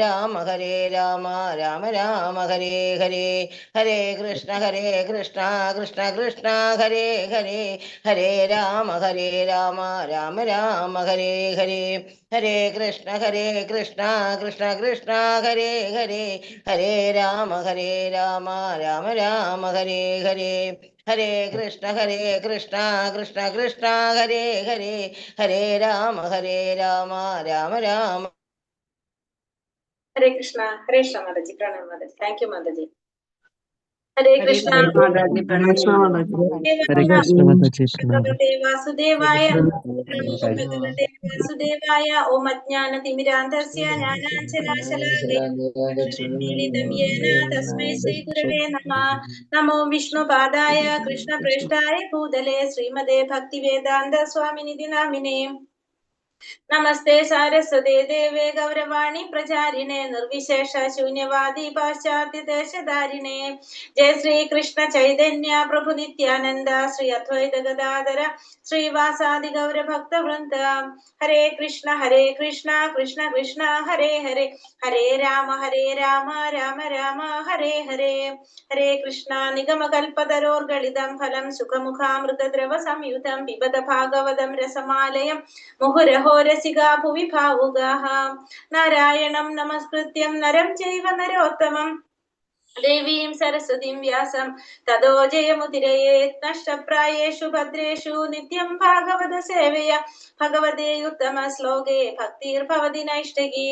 രാമ രാമ രാമ ഹരേ ഹരേ. ഹരേ കൃഷ്ണ കൃഷ്ണ കൃഷ്ണ ഹരേ ഹരേ. ഹരേ രാമ രാമ രാമ ഹരേ ഹരേ. ഹരേ കൃഷ്ണ കൃഷ്ണ കൃഷ്ണ ഹരേ ഹരേ. ഹരേ രാമ രാമ രാമ ഹരേ ഹരേ. ഹരേ കൃഷ്ണ കൃഷ്ണ കൃഷ്ണ ഹരേ ഹരേ. ഹരേ രാമ രാമ രാമ. ഹരേ കൃഷ്ണ. ഹരേ കൃഷ്ണ മാതാജി. പ്രണാം മാതാജി. താങ്ക് യു മാതാജി. ഹരേ കൃഷ്ണ. ഭഗവതേ വാസുദേവായ. ഭഗവതേ വാസുദേവായ. ഓം അജ്ഞാനതിമിരാന്ധസ്യ ജ്ഞാനാഞ്ജനാശലാകയ ചക്ഷുരുന്മീലിതം യേന തസ്മൈ ശ്രീ ഗുരവേ നമഃ. നമോ വിഷ്ണുപാദായ കൃഷ്ണപ്രേഷ്ഠായ ഭൂതലേ ശ്രീമതേ ഭക്തിവേദാന്ത സ്വാമിനിധി നാമിനേ. നമസ്തേ സാരസ്വതേ ദേവേ ഗൗരവാണി പ്രചാരിണേ നിർവിശേഷ ശൂന്യവാദി പാശ്ചാത്യ ദേശധാരിണേ. ജയ ശ്രീ കൃഷ്ണ ചൈതന്യ പ്രഭു നിത്യാനന്ദ ശ്രീ അദ്വൈത ഗദാധര ശ്രീവാസാദി ഗൗരഭക്ത വൃന്ദ. ഹരേ കൃഷ്ണ കൃഷ്ണ കൃഷ്ണ ഹരേ ഹരേ. ഹരേ രാമ രാമ രാമ ഹരേ ഹരേ. ഹരേ കൃഷ്ണ. നിഗമകൽപതരോർഗളിതം ഫലം സുഖമുഖാമൃതദ്രവ സംയുതം പിബത ഭാഗവതം രസമാലയം മുഹുരഹോ രസികാ ഭുവി ഭാവുകാഃ. നാരായണം നമസ്കൃത്യം നരം ചൈവ നരോത്തമം ദേവീം സരസ്വതീം വ്യാസം തതോ ജയമുദിരയേത്. നഷ്ടപ്രായേഷു ഭദ്രേഷു നിത്യം ഭാഗവത സേവയ. ഭഗവതേ ഉത്തമ ശ്ലോകേ ഭക്തിർഭവതി നൈഷ്ടകീ.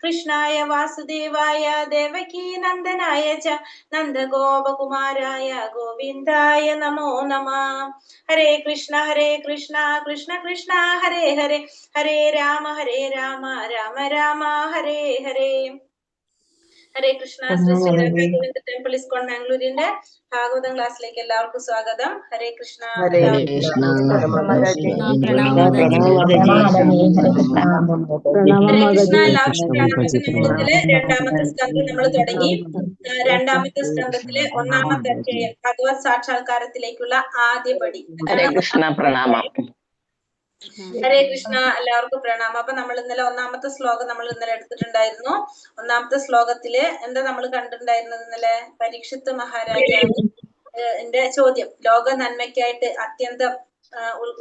കൃഷ്ണായ വാസുദേവായ ദേവകീ നന്ദനായ ച നന്ദഗോപകുമാരായ ഗോവിന്ദായ നമോ നമഃ. ഹരേ കൃഷ്ണ കൃഷ്ണ കൃഷ്ണ ഹരേ ഹരേ. ഹരേ രാമ രാമ രാമ ഹരേ ഹരേ. ഹരേ കൃഷ്ണ. ശ്രീ ശ്രീരാമഗോവിന്ദ ടെമ്പിൾ ഇസ്കോൺ മാംഗ്ലൂരിന്റെ ഭാഗവതം ക്ലാസ്സിലേക്ക് എല്ലാവർക്കും സ്വാഗതം. ഹരേ കൃഷ്ണ. ഹരേ കൃഷ്ണ. ഹരേ കൃഷ്ണ. എല്ലാവർക്കും രണ്ടാമത്തെ സ്കന്ധം നമ്മൾ തുടങ്ങി. രണ്ടാമത്തെ സ്കന്ധത്തിലെ ഒന്നാമത്തെ അധ്യായം ഭഗവത് സാക്ഷാത്കാരത്തിലേക്കുള്ള ആദ്യപടി. ഹരേ കൃഷ്ണ. പ്രണാമം. ഹരേ കൃഷ്ണ. എല്ലാവർക്കും പ്രണാമം. അപ്പൊ നമ്മൾ ഇന്നലെ ഒന്നാമത്തെ ശ്ലോകം നമ്മൾ ഇന്നലെ എടുത്തിട്ടുണ്ടായിരുന്നു. ഒന്നാമത്തെ ശ്ലോകത്തില് എന്താ നമ്മൾ കണ്ടിട്ടുണ്ടായിരുന്നത് ഇന്നലെ? പരീക്ഷിത്ത് മഹാരാജാവിന്റെ ചോദ്യം, ലോക നന്മയ്ക്കായിട്ട് അത്യന്തം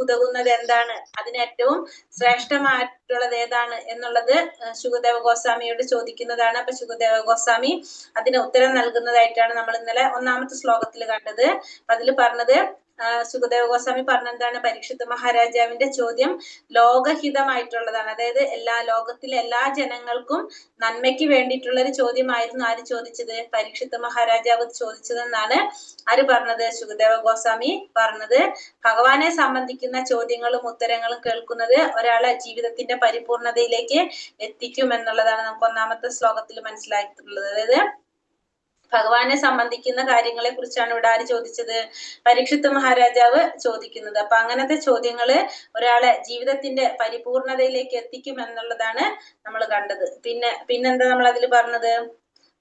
ഉതകുന്നത് എന്താണ്, അതിന് ഏറ്റവും ശ്രേഷ്ഠമായിട്ടുള്ളത് ഏതാണ് എന്നുള്ളത് ശുകദേവ ഗോസ്വാമിയോട് ചോദിക്കുന്നതാണ്. അപ്പൊ ശുകദേവ ഗോസ്വാമി അതിന് ഉത്തരം നൽകുന്നതായിട്ടാണ് നമ്മൾ ഇന്നലെ ഒന്നാമത്തെ ശ്ലോകത്തിൽ കണ്ടത്. അതിൽ പറഞ്ഞത് സുഖദേവ ഗോസ്വാമി പറഞ്ഞെന്താണ്? പരീക്ഷിത്ത് മഹാരാജാവിന്റെ ചോദ്യം ലോകഹിതമായിട്ടുള്ളതാണ്. അതായത് ലോകത്തിലെ എല്ലാ ജനങ്ങൾക്കും നന്മയ്ക്ക് വേണ്ടിയിട്ടുള്ള ഒരു ചോദ്യമായിരുന്നു ആര് ചോദിച്ചത്? പരീക്ഷിത്ത് മഹാരാജാവ് ചോദിച്ചതെന്നാണ് ആര് പറഞ്ഞത്? സുഖദേവ ഗോസ്വാമി പറഞ്ഞത്. ഭഗവാനെ സംബന്ധിക്കുന്ന ചോദ്യങ്ങളും ഉത്തരങ്ങളും കേൾക്കുന്നത് ഒരാളെ ജീവിതത്തിന്റെ പരിപൂർണതയിലേക്ക് എത്തിക്കും എന്നുള്ളതാണ് നമുക്ക് ഒന്നാമത്തെ ശ്ലോകത്തിൽ മനസ്സിലായിട്ടുള്ളത്. അതായത് ഭഗവാനെ സംബന്ധിക്കുന്ന കാര്യങ്ങളെ കുറിച്ചാണ് ഇവിടെ ആര് ചോദിച്ചത്? പരീക്ഷിത്ത് മഹാരാജാവ് ചോദിക്കുന്നത്. അപ്പൊ അങ്ങനത്തെ ചോദ്യങ്ങള് ഒരാളെ ജീവിതത്തിന്റെ പരിപൂർണതയിലേക്ക് എത്തിക്കും എന്നുള്ളതാണ് നമ്മൾ കണ്ടത്. പിന്നെന്താ നമ്മൾ അതിൽ പറഞ്ഞത്?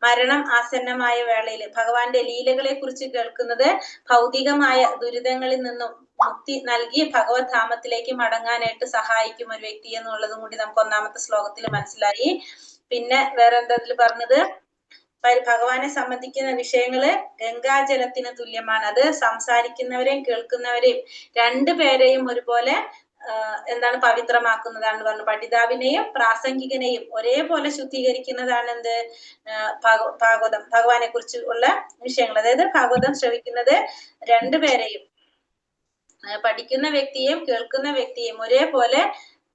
മരണം ആസന്നമായ വേളയിൽ ഭഗവാന്റെ ലീലകളെ കുറിച്ച് കേൾക്കുന്നത് ഭൗതികമായ ദുരിതങ്ങളിൽ നിന്നും മുക്തി നൽകി ഭഗവത് ധാമത്തിലേക്ക് മടങ്ങാനായിട്ട് സഹായിക്കും ഒരു വ്യക്തി എന്നുള്ളതും കൂടി നമുക്ക് ഒന്നാമത്തെ ശ്ലോകത്തിൽ മനസ്സിലായി. പിന്നെ വേറെ എന്താ അതിൽ പറഞ്ഞത്? ഭഗവാനെ സംബന്ധിക്കുന്ന വിഷയങ്ങള് ഗംഗാജലത്തിന് തുല്യമാണ്. അത് സംസാരിക്കുന്നവരെയും കേൾക്കുന്നവരെയും രണ്ടുപേരെയും ഒരുപോലെ എന്താണ് പവിത്രമാക്കുന്നതാണ് പറഞ്ഞു. പഠിതാവിനെയും പ്രാസംഗികനെയും ഒരേപോലെ ശുദ്ധീകരിക്കുന്നതാണ് എന്ത്? ഭാഗവതം, ഭഗവാനെ കുറിച്ച് ഉള്ള വിഷയങ്ങൾ. അതായത് ഭാഗവതം ശ്രവിക്കുന്നത് രണ്ടുപേരെയും, പഠിക്കുന്ന വ്യക്തിയെയും കേൾക്കുന്ന വ്യക്തിയെയും ഒരേപോലെ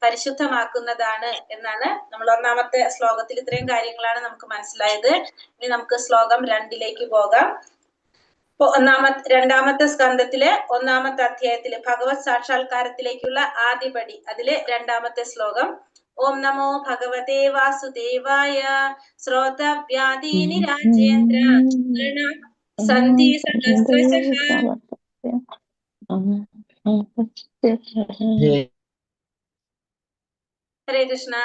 പരിശുദ്ധമാക്കുന്നതാണ് എന്നാണ് നമ്മൾ ഒന്നാമത്തെ ശ്ലോകത്തിൽ ഇത്രയും കാര്യങ്ങളാണ് നമുക്ക് മനസ്സിലായത്. ഇനി നമുക്ക് ശ്ലോകം 2 പോകാം. രണ്ടാമത്തെ സ്കന്ധത്തിലെ ഒന്നാമത്തെ അധ്യായത്തില് ഭഗവത് സാക്ഷാത്കാരത്തിലേക്കുള്ള ആദ്യപടി, അതില് രണ്ടാമത്തെ ശ്ലോകം. ഓം നമോ ഭഗവതേ വാസുദേവായ. ശ്രോതവ്യാദീനി രാജേന്ദ്ര സന്ധി സഹസ്രശഃ. ഹരേ കൃഷ്ണ.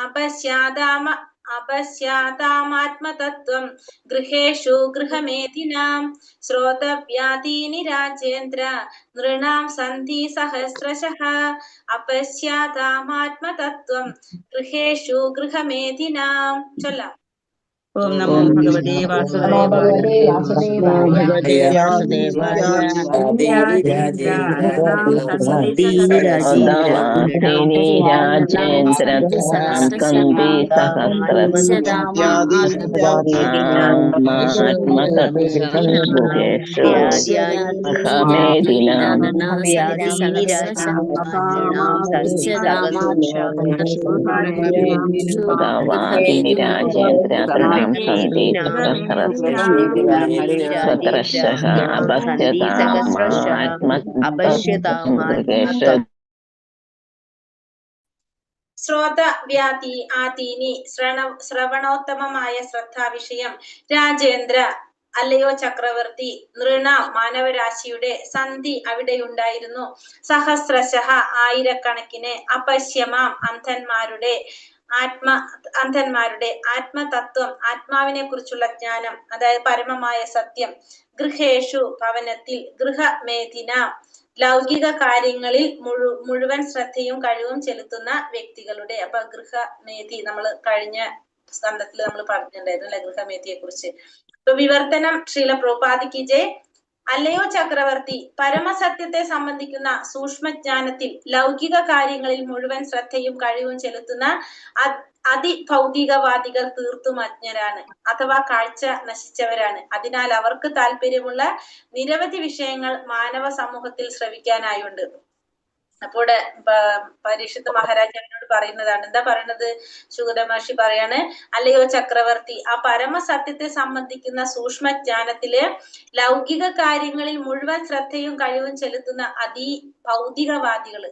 അപശ്യാദാമ अपश्यातामात्मतत्त्वं गृहेषु गृहमेधिनां श्रोतव्यादीनि राजेन्द्र नृणां सन्ति सहस्रशः अपश्यातामात्मतत्त्वं गृहेषु गृहमेधिनां चला ओम नमो भगवते वासुदेवाय भगवते वासुदेवाय सदावासिनी राजेन्द्र कंति सहस्रमात्मतत्त्वेषु गृहमेधिनां सदावासिनी राजेन्द्र सन्ति स्वतरशः अपश्यतामात्मतत्त्वं ശ്രോത വ്യാതി ആദീനി ശ്രവണോത്തമമായ ശ്രദ്ധാവിഷയം രാജേന്ദ്ര അല്ലയോ ചക്രവർത്തി നൃണ മാനവരാശിയുടെ സന്ധി അവിടെയുണ്ടായിരുന്നു സഹസ്രശഃ ആയിരക്കണക്കിന് അപശ്യമാം അന്ധന്മാരുടെ ആത്മതത്വം ആത്മാവിനെ കുറിച്ചുള്ള ജ്ഞാനം അതായത് പരമമായ സത്യം ഗൃഹേഷു ഭവനത്തിൽ ഗൃഹമേധിന ലൗകിക കാര്യങ്ങളിൽ മുഴുവൻ ശ്രദ്ധയും കഴിവും ചെലുത്തുന്ന വ്യക്തികളുടെ അപ്പൊ ഗൃഹമേധി നമ്മൾ കഴിഞ്ഞ സ്കന്ധത്തിൽ നമ്മൾ പറഞ്ഞിട്ടുണ്ടായിരുന്നു അല്ലെ ഗൃഹമേധിയെ കുറിച്ച്. ഇപ്പൊ വിവർത്തനം ശ്രീല പ്രഭുപാദിക്ക് ജയ്. അല്ലയോ ചക്രവർത്തി പരമസത്യത്തെ സംബന്ധിക്കുന്ന സൂക്ഷ്മജ്ഞാനത്തിൽ ലൗകിക കാര്യങ്ങളിൽ മുഴുവൻ ശ്രദ്ധയും കഴിവും ചെലുത്തുന്ന അതിഭൗതികവാദികൾ തീർത്തും അജ്ഞരാണ് അഥവാ കാഴ്ച നശിച്ചവരാണ്. അതിനാൽ അവർക്ക് താല്പര്യമുള്ള നിരവധി വിഷയങ്ങൾ മാനവ സമൂഹത്തിൽ ശ്രവിക്കാനായുണ്ട്. അപ്പോൾ പരീക്ഷിത് മഹാരാജാവിനോട് പറയുന്നതാണ്. എന്താ പറയുന്നത്? ശുഗത മഹർഷി പറയാണ്, അല്ലയോ ചക്രവർത്തി ആ പരമസത്യത്തെ സംബന്ധിക്കുന്ന സൂക്ഷ്മജ്ഞാനത്തില് ലൗകിക കാര്യങ്ങളിൽ മുഴുവൻ ശ്രദ്ധയും കഴിവും ചെലുത്തുന്ന ഭൗതികവാദികള്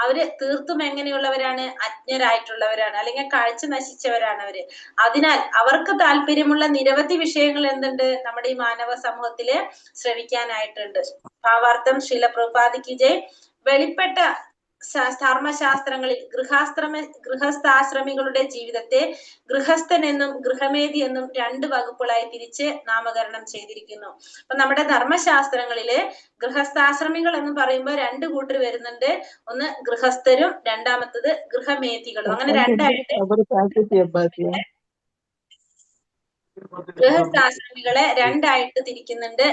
അവര് തീർത്തും എങ്ങനെയുള്ളവരാണ്? അജ്ഞരായിട്ടുള്ളവരാണ്, അല്ലെങ്കിൽ കാഴ്ച നശിച്ചവരാണ് അവര്. അതിനാൽ അവർക്ക് താല്പര്യമുള്ള നിരവധി വിഷയങ്ങൾ എന്തുണ്ട് നമ്മുടെ ഈ മാനവ സമൂഹത്തില് ശ്രവിക്കാനായിട്ടുണ്ട്. ഭാവാർത്ഥം ശ്രീല പ്രഭുപാദിക്ക് ജയ്. വെളിപ്പെട്ട ധർമ്മശാസ്ത്രങ്ങളിൽ ഗൃഹസ്ഥാശ്രമികളുടെ ജീവിതത്തെ ഗൃഹസ്ഥൻ എന്നും ഗൃഹമേധി എന്നും രണ്ട് വകുപ്പുകളായി തിരിച്ച് നാമകരണം ചെയ്തിരിക്കുന്നു. അപ്പൊ നമ്മുടെ ധർമ്മശാസ്ത്രങ്ങളില് ഗൃഹസ്ഥാശ്രമികൾ എന്ന് പറയുമ്പോൾ രണ്ട് കൂട്ടർ വരുന്നുണ്ട്. ഒന്ന് ഗൃഹസ്ഥരും രണ്ടാമത്തത് ഗൃഹമേധികളും. അങ്ങനെ ഗൃഹസ്ഥാശ്രമികളെ രണ്ടായിട്ട് തിരിക്കുന്നുണ്ട്.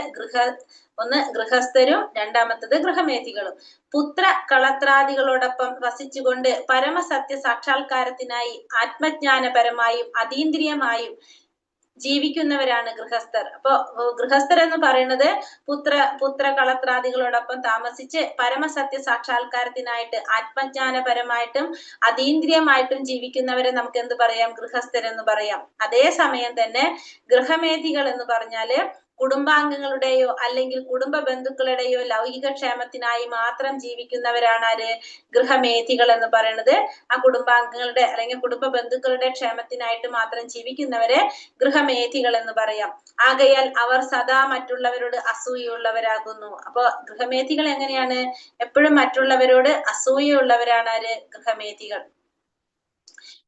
ഒന്ന് ഗൃഹസ്ഥരും രണ്ടാമത്തത് ഗൃഹമേധികളും. പുത്ര കളത്രാദികളോടൊപ്പം വസിച്ചുകൊണ്ട് പരമസത്യ സാക്ഷാത്കാരത്തിനായി ആത്മജ്ഞാനപരമായും അതീന്ദ്രിയമായും ജീവിക്കുന്നവരാണ് ഗൃഹസ്ഥർ. അപ്പൊ ഗൃഹസ്ഥർ എന്ന് പറയുന്നത് പുത്ര കളത്രാദികളോടൊപ്പം താമസിച്ച് പരമസത്യ സാക്ഷാത്കാരത്തിനായിട്ട് ആത്മജ്ഞാനപരമായിട്ടും അതീന്ദ്രിയമായിട്ടും ജീവിക്കുന്നവരെ നമുക്ക് എന്ത് പറയാം? ഗൃഹസ്ഥരെന്ന് പറയാം. അതേസമയം തന്നെ ഗൃഹമേധികൾ എന്ന് പറഞ്ഞാല് കുടുംബാംഗങ്ങളുടെയോ അല്ലെങ്കിൽ കുടുംബ ബന്ധുക്കളുടെയോ ലൗകിക ക്ഷേമത്തിനായി മാത്രം ജീവിക്കുന്നവരാണ് ആര്? ഗൃഹമേധികൾ എന്ന് പറയുന്നത്. ആ കുടുംബാംഗങ്ങളുടെ അല്ലെങ്കിൽ കുടുംബ ബന്ധുക്കളുടെ ക്ഷേമത്തിനായിട്ട് മാത്രം ജീവിക്കുന്നവരെ ഗൃഹമേധികൾ എന്ന് പറയാം. ആകയാൽ അവർ സദാ മറ്റുള്ളവരോട് അസൂയുള്ളവരാകുന്നു. അപ്പൊ ഗൃഹമേധികൾ എങ്ങനെയാണ്? എപ്പോഴും മറ്റുള്ളവരോട് അസൂയുള്ളവരാണ് ആര്? ഗൃഹമേധികൾ.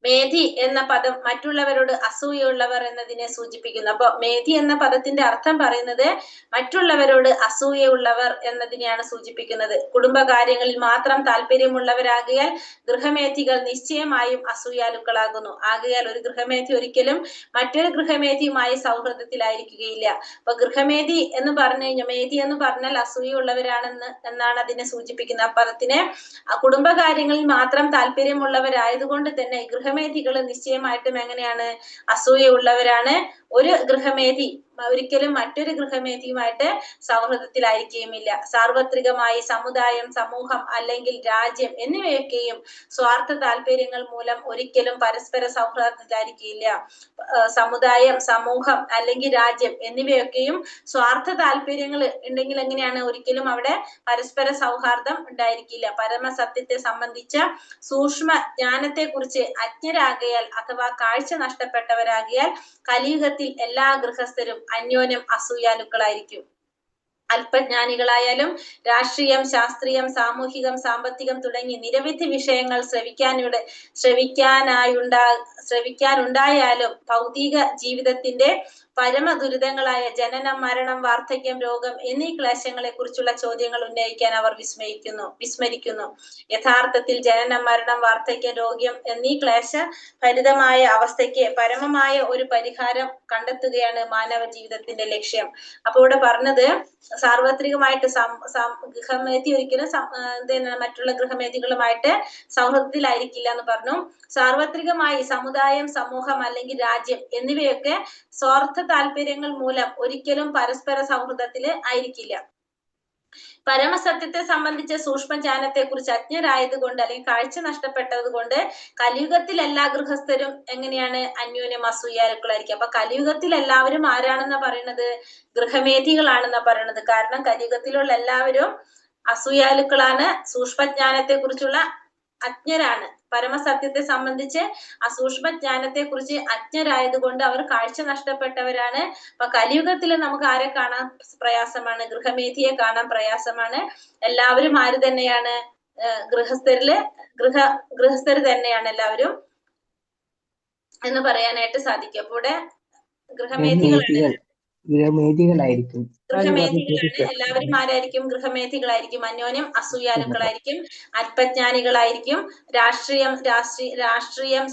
മേധി എന്ന പദം മറ്റുള്ളവരോട് അസൂയുള്ളവർ എന്നതിനെ സൂചിപ്പിക്കുന്നു. അപ്പൊ മേധി എന്ന പദത്തിന്റെ അർത്ഥം പറയുന്നത് മറ്റുള്ളവരോട് അസൂയുള്ളവർ എന്നതിനെയാണ് സൂചിപ്പിക്കുന്നത്. കുടുംബകാര്യങ്ങളിൽ മാത്രം താല്പര്യമുള്ളവരാകിയാൽ ഗൃഹമേധികൾ നിശ്ചയമായും അസൂയാലുക്കളാകുന്നു. ആകയാൽ ഒരു ഗൃഹമേധി ഒരിക്കലും മറ്റൊരു ഗൃഹമേധിയുമായി സൗഹൃദത്തിലായിരിക്കുകയില്ല. അപ്പൊ ഗൃഹമേധി എന്ന് പറഞ്ഞു കഴിഞ്ഞാൽ, മേധി എന്ന് പറഞ്ഞാൽ എന്നാണ് അതിനെ സൂചിപ്പിക്കുന്നത്. ആ പദത്തിനെ കുടുംബകാര്യങ്ങളിൽ മാത്രം താല്പര്യമുള്ളവരായതുകൊണ്ട് തന്നെ ഗൃഹമേധികൾ നിശ്ചയമായിട്ടും എങ്ങനെയാണ്? അസൂയുള്ളവരാണ്. ഒരു ഗൃഹമേധി ഒരിക്കലും മറ്റൊരു ഗൃഹമേധിയുമായിട്ട് സൗഹൃദത്തിലായിരിക്കുകയുമില്ല. സാർവത്രികമായി സമുദായം, സമൂഹം അല്ലെങ്കിൽ രാജ്യം എന്നിവയൊക്കെയും സ്വാർത്ഥ താല്പര്യങ്ങൾ മൂലം ഒരിക്കലും പരസ്പര സൗഹൃദത്തിലായിരിക്കില്ല. സമുദായം, സമൂഹം അല്ലെങ്കിൽ രാജ്യം എന്നിവയൊക്കെയും സ്വാർത്ഥ താല്പര്യങ്ങൾ ഉണ്ടെങ്കിൽ എങ്ങനെയാണ്? ഒരിക്കലും അവിടെ പരസ്പര സൗഹാർദ്ദം ഉണ്ടായിരിക്കില്ല. പരമസത്യത്തെ സംബന്ധിച്ച സൂക്ഷ്മ ജ്ഞാനത്തെ കുറിച്ച് അജ്ഞരാകിയാൽ അഥവാ കാഴ്ച നഷ്ടപ്പെട്ടവരാകിയാൽ കലിയുഗത്തിൽ എല്ലാ ഗൃഹസ്ഥരും അന്യോന്യം അസൂയാലുക്കളായിരിക്കും. അല്പജ്ഞാനികളായാലും രാഷ്ട്രീയം, ശാസ്ത്രീയം, സാമൂഹികം, സാമ്പത്തികം തുടങ്ങി നിരവധി വിഷയങ്ങൾ ശ്രവിക്കാനുണ്ടായാലും ഭൗതിക ജീവിതത്തിന്റെ പരമ ദുരിതങ്ങളായ ജനനം, മരണം, വാർദ്ധക്യം, രോഗം എന്നീ ക്ലേശങ്ങളെ കുറിച്ചുള്ള ചോദ്യങ്ങൾ ഉന്നയിക്കാൻ അവർ വിസ്മരിക്കുന്നു. യഥാർത്ഥത്തിൽ ജനനം, മരണം, വാർദ്ധക്യം, രോഗം എന്നീ ക്ലേശ ഭരിതമായ അവസ്ഥയ്ക്ക് പരമമായ ഒരു പരിഹാരം കണ്ടെത്തുകയാണ് മാനവ ജീവിതത്തിന്റെ ലക്ഷ്യം. അപ്പൊ ഇവിടെ പറഞ്ഞത് സാർവത്രികമായിട്ട് ഗൃഹമേധി ഒരിക്കലും മറ്റുള്ള ഗൃഹമേധികളുമായിട്ട് സൗഹൃദത്തിലായിരിക്കില്ല എന്ന് പറഞ്ഞു. സാർവത്രികമായി സമുദായം, സമൂഹം അല്ലെങ്കിൽ രാജ്യം എന്നിവയൊക്കെ സ്വാർത്ഥ താല്പര്യങ്ങൾ മൂലം ഒരിക്കലും പരസ്പര സൗഹൃദത്തില് ആയിരിക്കില്ല. പരമസത്യത്തെ സംബന്ധിച്ച സൂക്ഷ്മജ്ഞാനത്തെ കുറിച്ച് അജ്ഞരായതുകൊണ്ട് അല്ലെങ്കിൽ കാഴ്ച നഷ്ടപ്പെട്ടത് കൊണ്ട് കലിയുഗത്തിൽ എല്ലാ ഗൃഹസ്ഥരും എങ്ങനെയാണ് അന്യോന്യം അസൂയാലുക്കളായിരിക്കും. അപ്പൊ കലിയുഗത്തിൽ എല്ലാവരും ആരാണെന്നാ പറയുന്നത്? ഗൃഹമേധികളാണെന്നാ പറയുന്നത്. കാരണം കലിയുഗത്തിലുള്ള എല്ലാവരും അസൂയാലുക്കളാണ്, സൂക്ഷ്മജ്ഞാനത്തെ കുറിച്ചുള്ള അജ്ഞരാണ്. പരമസത്യത്തെ സംബന്ധിച്ച് ആ സൂക്ഷ്മജ്ഞാനത്തെ കുറിച്ച് അജ്ഞരായതുകൊണ്ട് അവർ കാഴ്ച നഷ്ടപ്പെട്ടവരാണ്. അപ്പൊ കലിയുഗത്തിൽ നമുക്ക് ആരെ കാണാൻ പ്രയാസമാണ്? ഗൃഹമേധിയെ കാണാൻ പ്രയാസമാണ്. എല്ലാവരും ആര് തന്നെയാണ്? ഗൃഹസ്ഥര് തന്നെയാണ് എല്ലാവരും എന്ന് പറയാനായിട്ട് സാധിക്കും. അപ്പൊ ഇവിടെ ഗൃഹമേധികളായിരിക്കും. എല്ലാവരും ആരായിരിക്കും? ഗൃഹമേധികളായിരിക്കും. അന്യോന്യം അസൂയാലുക്കളായിരിക്കും, അല്പജ്ഞാനികളായിരിക്കും. രാഷ്ട്രീയം,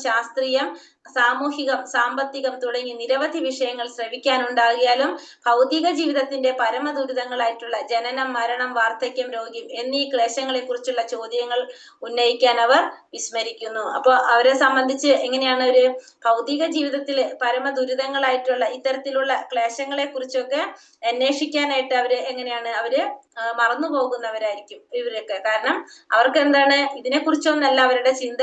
ശാസ്ത്രീയം, സാമൂഹികം, സാമ്പത്തികം തുടങ്ങി നിരവധി വിഷയങ്ങൾ ശ്രവിക്കാനുണ്ടാകിയാലും ഭൗതിക ജീവിതത്തിന്റെ പരമദുരിതങ്ങളായിട്ടുള്ള ജനനം, മരണം, വാർദ്ധക്യം, രോഗം എന്നീ ക്ലേശങ്ങളെ കുറിച്ചുള്ള ചോദ്യങ്ങൾ ഉന്നയിക്കാൻ അവർ വിസ്മരിക്കുന്നു. അപ്പൊ അവരെ സംബന്ധിച്ച് എങ്ങനെയാണ്? ഒരു ഭൗതിക ജീവിതത്തില് പരമദുരിതങ്ങളായിട്ടുള്ള ഇത്തരത്തിലുള്ള ക്ലേശങ്ങളെ കുറിച്ചൊക്കെ അന്വേഷിക്കാനായിട്ട് അവര് മറന്നു പോകുന്നവരായിരിക്കും ഇവരൊക്കെ. കാരണം അവർക്ക് എന്താണ്? ഇതിനെ കുറിച്ചൊന്നല്ല അവരുടെ ചിന്ത.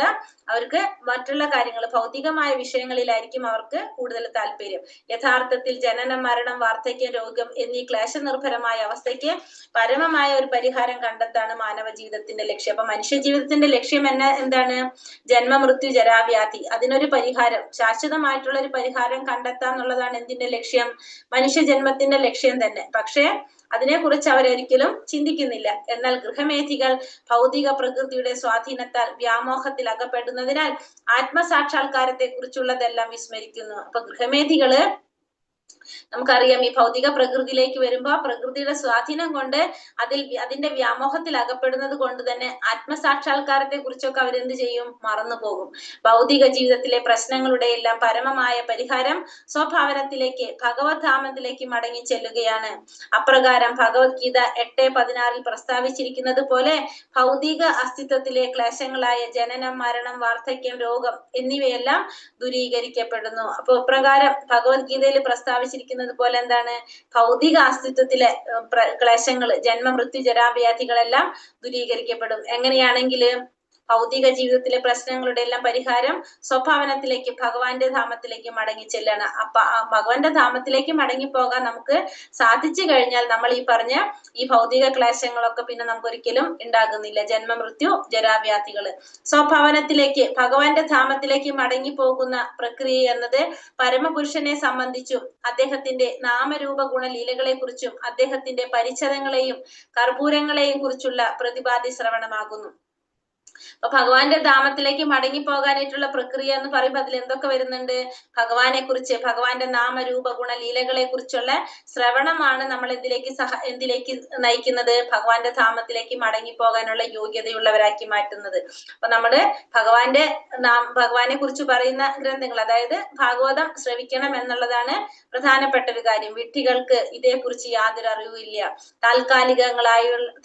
അവർക്ക് മറ്റുള്ള കാര്യങ്ങൾ, ഭൗതികമായ വിഷയങ്ങളിലായിരിക്കും അവർക്ക് കൂടുതൽ താല്പര്യം. യഥാർത്ഥത്തിൽ ജനനം, മരണം, വാർദ്ധക്യം, രോഗം എന്നീ ക്ലേശനിർഭരമായ അവസ്ഥയ്ക്ക് പരമമായ ഒരു പരിഹാരം കണ്ടെത്താണ് മാനവ ജീവിതത്തിന്റെ ലക്ഷ്യം. അപ്പൊ മനുഷ്യ ജീവിതത്തിന്റെ ലക്ഷ്യം എന്താണ്? ജന്മ, മൃത്യു, ജരാവ്യാധി. അതിനൊരു പരിഹാരം, ശാശ്വതമായിട്ടുള്ള ഒരു പരിഹാരം കണ്ടെത്താന്നുള്ളതാണ് എന്തിന്റെ ലക്ഷ്യം? മനുഷ്യ ജന്മത്തിന്റെ ലക്ഷ്യം തന്നെ. പക്ഷേ അതിനെക്കുറിച്ച് അവരൊരിക്കലും ചിന്തിക്കുന്നില്ല. എന്നാൽ ഗൃഹമേധികൾ ഭൗതിക പ്രകൃതിയുടെ സ്വാധീനത്താൽ വ്യാമോഹത്തിൽ അകപ്പെടുന്നതിനാൽ ആത്മസാക്ഷാത്കാരത്തെ കുറിച്ചുള്ളതെല്ലാം വിസ്മരിക്കുന്നു. അപ്പൊ ഗൃഹമേധികള് നമുക്കറിയാം, ഈ ഭൗതിക പ്രകൃതിയിലേക്ക് വരുമ്പോ പ്രകൃതിയുടെ സ്വാധീനം കൊണ്ട് അതിന്റെ വ്യാമോഹത്തിൽ അകപ്പെടുന്നത് കൊണ്ട് തന്നെ ആത്മസാക്ഷാത്കാരത്തെ കുറിച്ചൊക്കെ അവരെന്ത് ചെയ്യും? മറന്നു പോകും. ഭൗതിക ജീവിതത്തിലെ പ്രശ്നങ്ങളുടെ എല്ലാം പരമമായ പരിഹാരം സ്വഭാവനത്തിലേക്ക്, ഭഗവത്ധാമത്തിലേക്ക് മടങ്ങി ചെല്ലുകയാണ്. അപ്രകാരം ഭഗവത്ഗീത 8:16 പ്രസ്താവിച്ചിരിക്കുന്നത് പോലെ ഭൗതിക അസ്തിത്വത്തിലെ ക്ലേശങ്ങളായ ജനനം, മരണം, വാർദ്ധക്യം, രോഗം എന്നിവയെല്ലാം ദൂരീകരിക്കപ്പെടുന്നു. അപ്പൊ ഇപ്രകാരം ഭഗവത്ഗീതയിൽ പ്രസ്താവിച്ചിരിക്കുന്നത് പോലെ എന്താണ്? ഭൗതിക അസ്തിത്വത്തിലെ ക്ലേശങ്ങള്, ജന്മ, മൃത്യു, ജരാവ്യാധികളെല്ലാം ദൂരീകരിക്കപ്പെടും. എങ്ങനെയാണെങ്കില് ഭൗതിക ജീവിതത്തിലെ പ്രശ്നങ്ങളുടെ എല്ലാം പരിഹാരം സ്വഭാവനത്തിലേക്ക്, ഭഗവാന്റെ ധാമത്തിലേക്ക് മടങ്ങി ചെല്ലാണ്. അപ്പൊ ആ ഭഗവാന്റെ ധാമത്തിലേക്ക് മടങ്ങി പോകാൻ നമുക്ക് സാധിച്ചു കഴിഞ്ഞാൽ നമ്മൾ ഈ പറഞ്ഞ ഈ ഭൗതിക ക്ലേശങ്ങളൊക്കെ പിന്നെ നമുക്ക് ഒരിക്കലും ഉണ്ടാകുന്നില്ല. ജന്മ, മൃത്യു, ജരാവ്യാധികള്. സ്വഭാവനത്തിലേക്ക്, ഭഗവാന്റെ ധാമത്തിലേക്ക് മടങ്ങി പോകുന്ന പ്രക്രിയ എന്നത് പരമപുരുഷനെ സംബന്ധിച്ചും അദ്ദേഹത്തിന്റെ നാമരൂപ ഗുണലീലകളെ കുറിച്ചും അദ്ദേഹത്തിന്റെ പരിച്ഛദങ്ങളെയും കർപ്പൂരങ്ങളെയും കുറിച്ചുള്ള പ്രതിപാദ്യ ശ്രവണമാകുന്നു. അപ്പൊ ഭഗവാന്റെ ധാമത്തിലേക്ക് മടങ്ങി പോകാനായിട്ടുള്ള പ്രക്രിയ എന്ന് പറയുമ്പോൾ അതിൽ എന്തൊക്കെ വരുന്നുണ്ട്? ഭഗവാനെ കുറിച്ച്, ഭഗവാന്റെ നാമരൂപ ഗുണലീലകളെ കുറിച്ചുള്ള ശ്രവണമാണ് നമ്മൾ എന്തിലേക്ക് നയിക്കുന്നത്? ഭഗവാന്റെ ധാമത്തിലേക്ക് മടങ്ങി പോകാനുള്ള യോഗ്യതയുള്ളവരാക്കി മാറ്റുന്നത്. അപ്പൊ നമ്മള് ഭഗവാനെ കുറിച്ച് പറയുന്ന ഗ്രന്ഥങ്ങൾ, അതായത് ഭാഗവതം ശ്രവിക്കണം എന്നുള്ളതാണ് പ്രധാനപ്പെട്ട ഒരു കാര്യം. വിഡ്ഢികൾക്ക് ഇതേക്കുറിച്ച് യാതൊരു അറിവില്ല.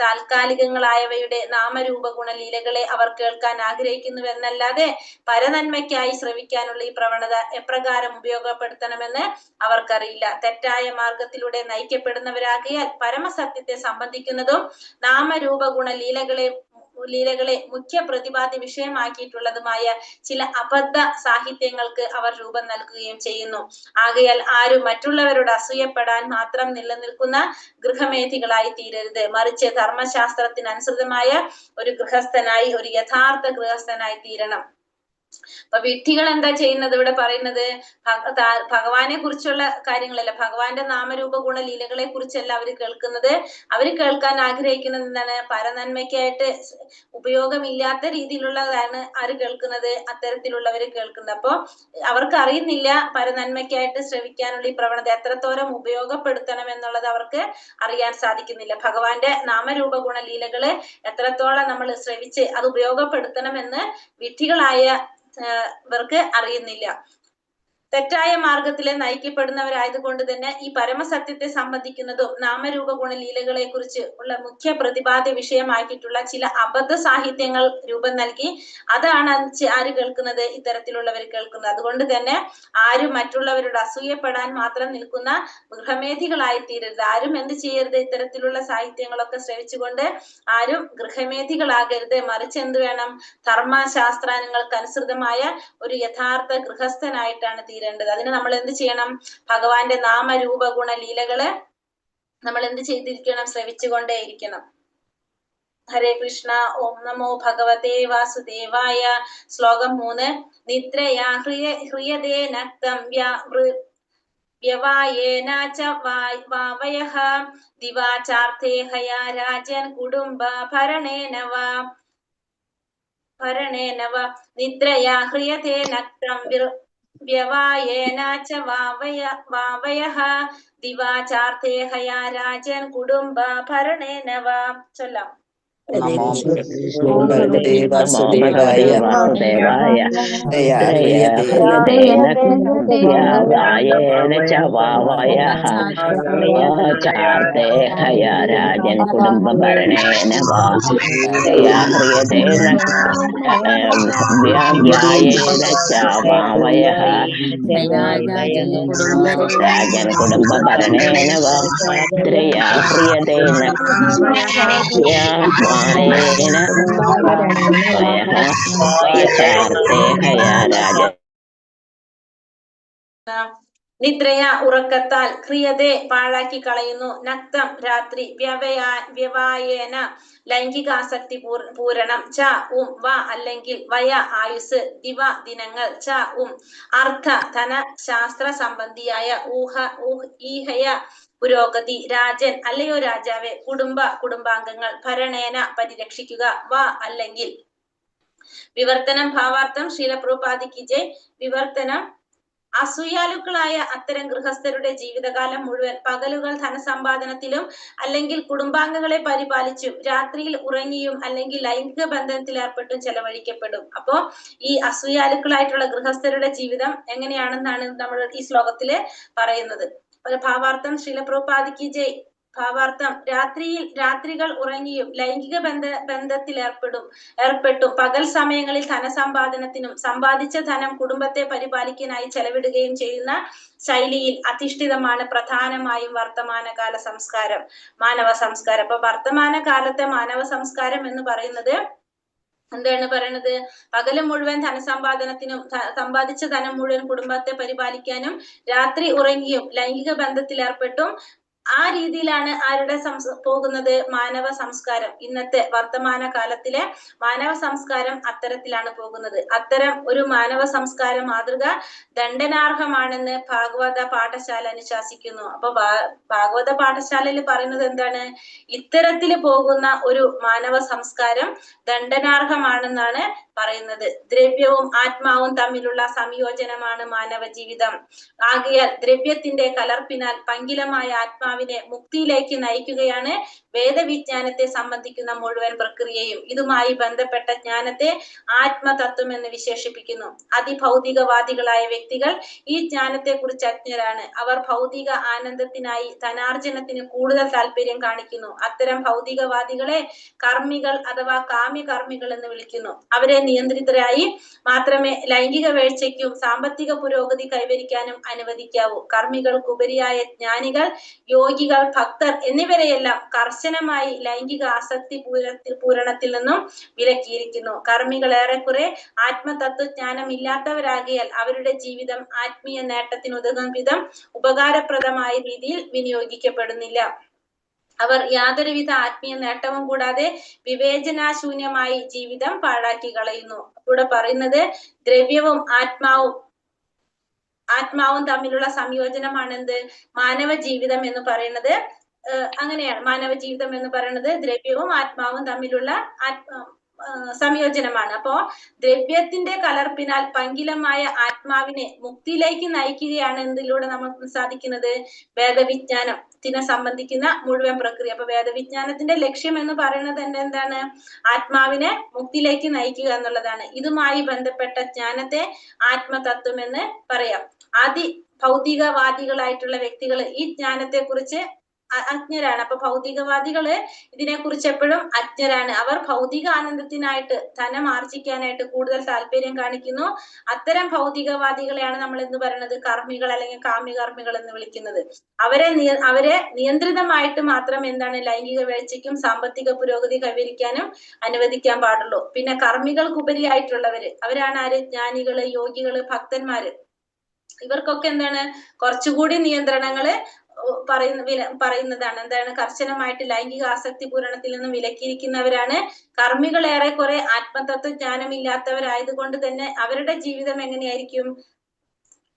താൽക്കാലികങ്ങളായവയുടെ നാമരൂപ ഗുണലീലകളെ അവർ കേൾക്കാൻ ആഗ്രഹിക്കുന്നുവെന്നല്ലാതെ പരനന്മയ്ക്കായി ശ്രവിക്കാനുള്ള ഈ പ്രവണത എപ്രകാരം ഉപയോഗപ്പെടുത്തണമെന്ന് അവർക്കറിയില്ല. തെറ്റായ മാർഗത്തിലൂടെ നയിക്കപ്പെടുന്നവരാകിയാൽ പരമസത്യത്തെ സംബന്ധിക്കുന്നതും നാമരൂപ ഗുണലീലകളെ മുഖ്യ പ്രതിപാദ്യ വിഷയമാക്കിയിട്ടുള്ളതുമായ ചില അബദ്ധ സാഹിത്യങ്ങൾക്ക് അവർ രൂപം നൽകുകയും ചെയ്യുന്നു. ആകയാൽ ആരും മറ്റുള്ളവരോട് അസൂയപ്പെടാൻ മാത്രം നിലനിൽക്കുന്ന ഗൃഹമേധികളായി തീരരുത്. മറിച്ച് ധർമ്മശാസ്ത്രത്തിനനുസൃതമായ ഒരു യഥാർത്ഥ ഗൃഹസ്ഥനായി തീരണം. അപ്പൊ വിഡ്ഢികൾ എന്താ ചെയ്യുന്നത്? ഇവിടെ പറയുന്നത് ഭഗവാനെ കുറിച്ചുള്ള കാര്യങ്ങളല്ല, ഭഗവാന്റെ നാമരൂപ ഗുണ ലീലകളെ കുറിച്ചല്ല അവര് കേൾക്കുന്നത്. അവര് കേൾക്കാൻ ആഗ്രഹിക്കുന്നത് എന്താണ്? പരനന്മയ്ക്കായിട്ട് ഉപയോഗമില്ലാത്ത രീതിയിലുള്ളതാണ് ആര് കേൾക്കുന്നത്? അത്തരത്തിലുള്ളവര് കേൾക്കുന്നത്. അപ്പൊ അവർക്ക് അറിയുന്നില്ല പരനന്മയ്ക്കായിട്ട് ശ്രവിക്കാനുള്ള ഈ പ്രവണത എത്രത്തോളം ഉപയോഗപ്പെടുത്തണം എന്നുള്ളത് അവർക്ക് അറിയാൻ സാധിക്കുന്നില്ല. ഭഗവാന്റെ നാമരൂപ ഗുണ ലീലകള് എത്രത്തോളം നമ്മൾ ശ്രവിച്ച് അത് ഉപയോഗപ്പെടുത്തണമെന്ന് വിഡ്ഢികളായ ഇവർക്ക് അറിയുന്നില്ല. തെറ്റായ മാർഗത്തിലെ നയിക്കപ്പെടുന്നവരായതുകൊണ്ട് തന്നെ ഈ പരമസത്യത്തെ സംബന്ധിക്കുന്നതും നാമരൂപ ഗുണലീലകളെ കുറിച്ച് ഉള്ള മുഖ്യ പ്രതിപാദ്യ വിഷയമാക്കിയിട്ടുള്ള ചില അബദ്ധ സാഹിത്യങ്ങൾ രൂപം നൽകി അതാണ് ആര് കേൾക്കുന്നത്? ഇത്തരത്തിലുള്ളവർ കേൾക്കുന്നത്. അതുകൊണ്ട് തന്നെ ആരും മറ്റുള്ളവരോട് അസൂയപ്പെടാൻ മാത്രം നിൽക്കുന്ന ഗൃഹമേധികളായി തീരരുത്. ആരും എന്ത് ചെയ്യരുത്? ഇത്തരത്തിലുള്ള സാഹിത്യങ്ങളൊക്കെ ശ്രവിച്ചുകൊണ്ട് ആരും ഗൃഹമേധികളാകരുത്. മറിച്ച് എന്ത് വേണം? ധർമ്മശാസ്ത്രാനങ്ങൾക്ക് അനുസൃതമായ ഒരു യഥാർത്ഥ ഗൃഹസ്ഥനായിട്ടാണ് തീരേണ്ടത്. അതിന് നമ്മൾ എന്ത് ചെയ്യണം? ഭഗവാന്റെ നാമരൂപ ഗുണ ലീലകള് നമ്മൾ എന്ത് ചെയ്തിരിക്കണം? ശ്രവിച്ചുകൊണ്ടേയിരിക്കണം. ഹരേ കൃഷ്ണ. ഓം നമോ ഭഗവതേ വാസുദേവായ. ശ്ലോകം 3. നിദ്രയാ ഹ്രിയതേ നക്തം വ്യവായേന ച വാവയഃ ദിവാചാർത്തേ ഹയാ രാജൻ കുടുംബ ഭരണേന വ നിദ്രയാ ഹ്രിയതേ നക്തം വ്യവായേന ച വാവയഃ ദിവാചാർത്തേ ഹയാ രാജൻ കുടുംബ ഭരണേന വ. ചൊല്ലാം. നമോ നമോ ഭഗവതേ വാസുദേവായ. വാസുദേവായ. ഹൃദയേന ഹൃദയേന ച വാവയഃ ദിവാചാർത്തേ ഹയാ രാജൻ കുടുംബ ഭരണേന വാ. ഹൃദയേന വ്യായേന ച വാവയഃ രാജൻ കുടുംബ ഭരണേന വാ. ഹൃദയേന വായേന ചാർത്തേ ഹയാ രാജൻ. നിദ്രയ ഉറക്കത്താൽ, ക്രിയതേ പാഴാക്കി കളയുന്നു, നക്തം രാത്രി, വ്യവായേന ലൈംഗികാസക്തി പൂരണം, ച വ അല്ലെങ്കിൽ വയ ആയുസ്, ദിവ ദിനങ്ങൾ, ച അർത്ഥ ധന ശാസ്ത്ര സംബന്ധിയായ ഈഹയ പുരോഗതി, രാജൻ അല്ലയോ രാജാവേ, കുടുംബാംഗങ്ങൾ, ഭരണേന പരിരക്ഷിക്കുക, വ അല്ലെങ്കിൽ. വിവർത്തനം ഭാവാർത്ഥം. ശ്രീല പ്രഭുപാദിക്ക് ജയ്. വിവർത്തനം: അസൂയാലുക്കളായ അത്തരം ഗൃഹസ്ഥരുടെ ജീവിതകാലം മുഴുവൻ പകലുകൾ ധനസമ്പാദനത്തിലും അല്ലെങ്കിൽ കുടുംബാംഗങ്ങളെ പരിപാലിച്ചും രാത്രിയിൽ ഉറങ്ങിയും അല്ലെങ്കിൽ ലൈംഗിക ബന്ധനത്തിൽ ഏർപ്പെട്ടും ചെലവഴിക്കപ്പെടും. അപ്പോ ഈ അസൂയാലുക്കളായിട്ടുള്ള ഗൃഹസ്ഥരുടെ ജീവിതം എങ്ങനെയാണെന്നാണ് നമ്മൾ ഈ ശ്ലോകത്തില് പറയുന്നത്. ഭാവാർത്ഥം. ശ്രീല പ്രഭുപാദിക്ക് ജയ്. ഭാവാർത്ഥം: രാത്രികൾ ഉറങ്ങിയും ലൈംഗിക ബന്ധത്തിൽ ഏർപ്പെട്ടും പകൽ സമയങ്ങളിൽ ധനസമ്പാദനത്തിനും സമ്പാദിച്ച ധനം കുടുംബത്തെ പരിപാലിക്കാനായി ചെലവിടുകയും ചെയ്യുന്ന ശൈലിയിൽ അധിഷ്ഠിതമാണ് പ്രധാനമായും വർത്തമാനകാല സംസ്കാരം, മാനവ സംസ്കാരം. അപ്പൊ വർത്തമാനകാലത്തെ മാനവ സംസ്കാരം എന്ന് പറയുന്നത് എന്താണ് പറയണത്? പകല് മുഴുവൻ ധനസമ്പാദനത്തിനും സമ്പാദിച്ച ധനം മുഴുവൻ കുടുംബത്തെ പരിപാലിക്കാനും രാത്രി ഉറങ്ങിയും ലൈംഗിക ബന്ധത്തിൽ ഏർപ്പെട്ടും ആ രീതിയിലാണ് ആരുടെ പോകുന്നത്? മാനവ സംസ്കാരം. ഇന്നത്തെ വർത്തമാന കാലത്തിലെ മാനവ സംസ്കാരം അത്തരത്തിലാണ് പോകുന്നത്. അത്തരം ഒരു മാനവ സംസ്കാര മാതൃക ദണ്ഡനാർഹമാണെന്ന് ഭാഗവത പാഠശാല അനുശാസിക്കുന്നു. അപ്പൊ ഭാഗവത പാഠശാലയിൽ പറയുന്നത് എന്താണ്? ഇത്തരത്തിൽ പോകുന്ന ഒരു മാനവ സംസ്കാരം ദണ്ഡനാർഹമാണെന്നാണ് പറയുന്നത്. ദ്രവ്യവും ആത്മാവും തമ്മിലുള്ള സംയോജനമാണ് മാനവ ജീവിതം. ആകയാൽ ദ്രവ്യത്തിന്റെ കലർപ്പിനാൽ പങ്കിലമായ ആത്മാവിനെ മുക്തിയിലേക്ക് നയിക്കുകയാണ് വേദവിജ്ഞാനത്തെ സംബന്ധിക്കുന്ന മുഴുവൻ പ്രക്രിയയും. ഇതുമായി ബന്ധപ്പെട്ട ജ്ഞാനത്തെ ആത്മതത്വം എന്ന് വിശേഷിപ്പിക്കുന്നു. അതിഭൗതികവാദികളായ വ്യക്തികൾ ഈ ജ്ഞാനത്തെ കുറിച്ച് അജ്ഞരാണ്. അവർ ഭൗതിക ആനന്ദത്തിനായി ധനാർജനത്തിന് കൂടുതൽ താല്പര്യം കാണിക്കുന്നു. അത്തരം ഭൗതികവാദികളെ കർമ്മികൾ അഥവാ കാമ്യകർമ്മികൾ എന്ന് വിളിക്കുന്നു. അവരെ നിയന്ത്രിതരായി മാത്രമേ ലൈംഗിക വേഴ്ചയ്ക്കും സാമ്പത്തിക പുരോഗതി കൈവരിക്കാനും അനുവദിക്കാവൂ. കർമ്മികൾക്കുപരിയായ ജ്ഞാനികൾ, യോഗികൾ, ഭക്തർ എന്നിവരെയെല്ലാം കർശനമായി ലൈംഗിക ആസക്തി പൂരണത്തിൽ നിന്നും വിലക്കിയിരിക്കുന്നു. കർമ്മികൾ ഏറെക്കുറെ ആത്മതത്വജ്ഞാനം ഇല്ലാത്തവരാകിയാൽ അവരുടെ ജീവിതം ആത്മീയ നേട്ടത്തിനുതകും വിധം ഉപകാരപ്രദമായ രീതിയിൽ വിനിയോഗിക്കപ്പെടുന്നില്ല. അവർ യാതൊരുവിധ ആത്മീയ നേട്ടവും കൂടാതെ വിവേചനാശൂന്യമായി ജീവിതം പാഴാക്കി കളയുന്നു. ഇവിടെ പറയുന്നത് ദ്രവ്യവും ആത്മാവും തമ്മിലുള്ള സംയോജനമാണ് എന്ത് മാനവ ജീവിതം എന്ന് പറയുന്നത്. അങ്ങനെയാണ് മാനവ ജീവിതം എന്ന് പറയുന്നത് ദ്രവ്യവും ആത്മാവും തമ്മിലുള്ള സംയോജനമാണ്. അപ്പോ ദ്രവ്യത്തിന്റെ കലർപ്പിനാൽ പങ്കിലമായ ആത്മാവിനെ മുക്തിയിലേക്ക് നയിക്കുകയാണ് എന്തിലൂടെ നമുക്ക് സാധിക്കുന്നത്? വേദവിജ്ഞാനത്തിനെ സംബന്ധിക്കുന്ന മുഴുവൻ പ്രക്രിയ. അപ്പൊ വേദവിജ്ഞാനത്തിന്റെ ലക്ഷ്യം എന്ന് പറയുന്നത് തന്നെ എന്താണ്? ആത്മാവിനെ മുക്തിയിലേക്ക് നയിക്കുക എന്നുള്ളതാണ്. ഇതുമായി ബന്ധപ്പെട്ട ജ്ഞാനത്തെ ആത്മതത്വം എന്ന് പറയാം. ഭൗതികവാദികളായിട്ടുള്ള വ്യക്തികൾ ഈ ജ്ഞാനത്തെ കുറിച്ച് അജ്ഞരാണ്. അപ്പൊ ഭൗതികവാദികള് ഇതിനെക്കുറിച്ച് എപ്പോഴും അജ്ഞരാണ്. അവർ ഭൗതിക ആനന്ദത്തിനായിട്ട് ധനം ആർജിക്കാനായിട്ട് കൂടുതൽ താല്പര്യം കാണിക്കുന്നു. അത്തരം ഭൗതികവാദികളെയാണ് നമ്മൾ എന്ന് പറയുന്നത് കർമ്മികൾ അല്ലെങ്കിൽ കാമ്യകർമ്മികൾ എന്ന് വിളിക്കുന്നത്. അവരെ നിയന്ത്രിതമായിട്ട് മാത്രം എന്താണ് ലൈംഗിക വീഴ്ചയ്ക്കും സാമ്പത്തിക പുരോഗതി കൈവരിക്കാനും അനുവദിക്കാൻ പാടുള്ളൂ. പിന്നെ കർമ്മികൾക്കുപരിയായിട്ടുള്ളവര് അവരാണ് ആര്? ജ്ഞാനികള്, യോഗികള്, ഭക്തന്മാര്. ഇവർക്കൊക്കെ എന്താണ് കുറച്ചുകൂടി നിയന്ത്രണങ്ങള് പറയുന്നതാണ്. എന്താണ്? കർശനമായിട്ട് ലൈംഗിക ആസക്തി പൂരണത്തിൽ നിന്നും വിലക്കിയിരിക്കുന്നവരാണ്. കർമ്മികൾ ഏറെക്കുറെ ആത്മതത്വ ജ്ഞാനമില്ലാത്തവരായതുകൊണ്ട് തന്നെ അവരുടെ ജീവിതം എങ്ങനെയായിരിക്കും?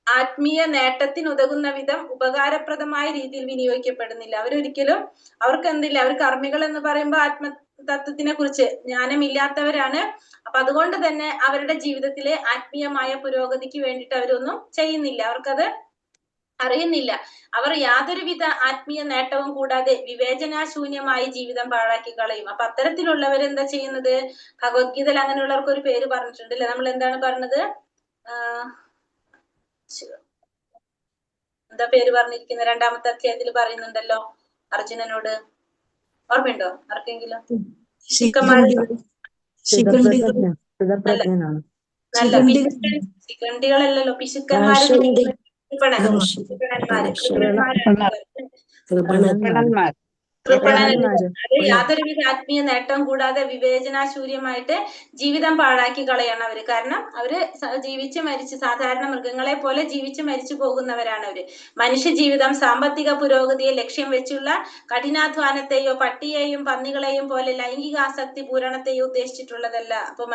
ആത്മീയ നേട്ടത്തിനുതകുന്ന വിധം ഉപകാരപ്രദമായ രീതിയിൽ വിനിയോഗിക്കപ്പെടുന്നില്ല. അവർക്ക് എന്തില്ല? അവർ കർമ്മികൾ എന്ന് പറയുമ്പോൾ ആത്മതത്വത്തിനെ കുറിച്ച് ജ്ഞാനമില്ലാത്തവരാണ്. അപ്പൊ അതുകൊണ്ട് തന്നെ അവരുടെ ജീവിതത്തിലെ ആത്മീയമായ പുരോഗതിക്ക് വേണ്ടിയിട്ട് അവരൊന്നും ചെയ്യുന്നില്ല. അവർക്കത് അറിയുന്നില്ല. അവർ യാതൊരുവിധ ആത്മീയ നേട്ടവും കൂടാതെ വിവേചനാശൂന്യമായി ജീവിതം പാഴാക്കി കളയും. അപ്പൊ അത്തരത്തിലുള്ളവർ എന്താ ചെയ്യുന്നത്? ഭഗവത്ഗീതയിൽ അങ്ങനെയുള്ളവർക്ക് ഒരു പേര് പറഞ്ഞിട്ടുണ്ട് അല്ലെ? നമ്മൾ എന്താണ് പറഞ്ഞത്? എന്താ പേര് പറഞ്ഞിരിക്കുന്നത്? 2-ാമത്തെ അധ്യായത്തിൽ പറയുന്നുണ്ടല്ലോ അർജുനനോട്. ഓർമ്മയുണ്ടോ ആർക്കെങ്കിലും? നല്ല ശിഖണ്ഡികളല്ലല്ലോ, പിശുക്കന്മാര്, യാതൊരുവിധ ആത്മീയ നേട്ടം കൂടാതെ വിവേചനാശൂന്യമായിട്ട് ജീവിതം പാഴാക്കി കളയാണ് അവര്. കാരണം അവര് ജീവിച്ച് മരിച്ച് സാധാരണ മൃഗങ്ങളെ പോലെ ജീവിച്ച് മരിച്ചു പോകുന്നവരാണ് അവര്. മനുഷ്യ ജീവിതം സാമ്പത്തിക പുരോഗതിയെ ലക്ഷ്യം വെച്ചുള്ള കഠിനാധ്വാനത്തെയോ പട്ടിയെയും പന്നികളെയും പോലെ ലൈംഗികാസക്തി പൂരണത്തെയോ ഉദ്ദേശിച്ചിട്ടുള്ളതല്ല. അപ്പൊ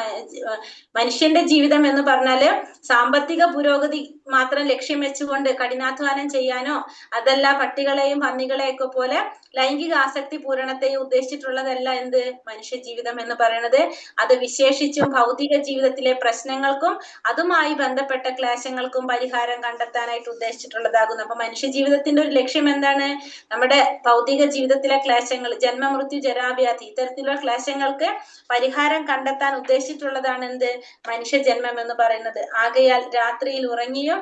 മനുഷ്യന്റെ ജീവിതം എന്ന് പറഞ്ഞാല് സാമ്പത്തിക പുരോഗതി മാത്രം ലക്ഷ്യം വെച്ചുകൊണ്ട് കഠിനാധ്വാനം ചെയ്യാനോ അതല്ല പട്ടികളെയും പന്നികളെയൊക്കെ പോലെ ലൈംഗിക ആസക്തി പൂരണത്തെയും ഉദ്ദേശിച്ചിട്ടുള്ളതല്ല എന്ത് മനുഷ്യ ജീവിതം എന്ന് പറയുന്നത്. അത് വിശേഷിച്ചും ഭൗതിക ജീവിതത്തിലെ പ്രശ്നങ്ങൾക്കും അതുമായി ബന്ധപ്പെട്ട ക്ലേശങ്ങൾക്കും പരിഹാരം കണ്ടെത്താനായിട്ട് ഉദ്ദേശിച്ചിട്ടുള്ളതാകുന്നു. അപ്പൊ മനുഷ്യ ജീവിതത്തിന്റെ ഒരു ലക്ഷ്യം എന്താണ്? നമ്മുടെ ഭൗതിക ജീവിതത്തിലെ ക്ലേശങ്ങൾ, ജന്മമൃത്യു ജരാവ്യാധി, ഇത്തരത്തിലുള്ള ക്ലേശങ്ങൾക്ക് പരിഹാരം കണ്ടെത്താൻ ഉദ്ദേശിച്ചിട്ടുള്ളതാണ് എന്ത് മനുഷ്യജന്മം എന്ന് പറയുന്നത്. ആകയാൽ രാത്രിയിൽ ഉറങ്ങിയും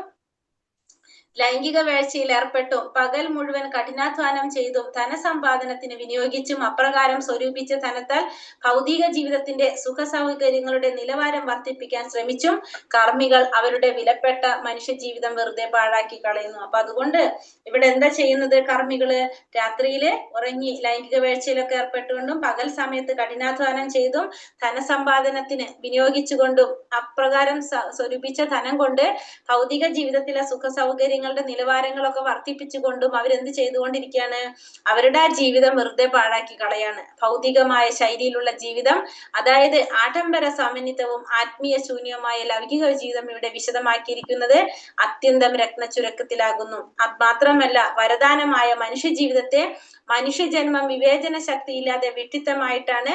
ലൈംഗിക വേഴ്ചയിൽ ഏർപ്പെട്ടും പകൽ മുഴുവൻ കഠിനാധ്വാനം ചെയ്തും ധനസമ്പാദനത്തിന് വിനിയോഗിച്ചും അപ്രകാരം സ്വരൂപിച്ച ധനത്താൽ ഭൗതിക ജീവിതത്തിന്റെ സുഖ സൗകര്യങ്ങളുടെ നിലവാരം വർദ്ധിപ്പിക്കാൻ ശ്രമിച്ചും കർമ്മികൾ അവരുടെ വിലപ്പെട്ട മനുഷ്യ ജീവിതം വെറുതെ പാഴാക്കി കളയുന്നു. അപ്പൊ അതുകൊണ്ട് ഇവിടെ എന്താ ചെയ്യുന്നത്? കർമ്മികള് രാത്രിയില് ഉറങ്ങി ലൈംഗിക വേഴ്ചയിലൊക്കെ ഏർപ്പെട്ടുകൊണ്ടും പകൽ സമയത്ത് കഠിനാധ്വാനം ചെയ്തും ധനസമ്പാദനത്തിന് വിനിയോഗിച്ചുകൊണ്ടും അപ്രകാരം സ്വരൂപിച്ച ധനം കൊണ്ട് ഭൗതിക ജീവിതത്തിലെ സുഖ സൗകര്യങ്ങൾ നിലവാരങ്ങളൊക്കെ വർദ്ധിപ്പിച്ചുകൊണ്ടും അവരെന്ത് ചെയ്തുകൊണ്ടിരിക്കുകയാണ്? അവരുടെ ആ ജീവിതം വെറുതെ പാഴാക്കി കളയാണ്. ഭൗതികമായ ശൈലിയിലുള്ള ജീവിതം, അതായത് ആഡംബര സമന്വിതവും ആത്മീയ ശൂന്യവുമായ ലൗകിക ജീവിതം ഇവിടെ വിശദമാക്കിയിരിക്കുന്നത് അത്യന്തം രത്നച്ചുരുക്കത്തിലാകുന്നു. മാത്രമല്ല വരദാനമായ മനുഷ്യ ജീവിതത്തെ മനുഷ്യജന്മം വിവേചന ശക്തിയില്ലാതെ വിഡ്ഢിത്തമായിട്ടാണ്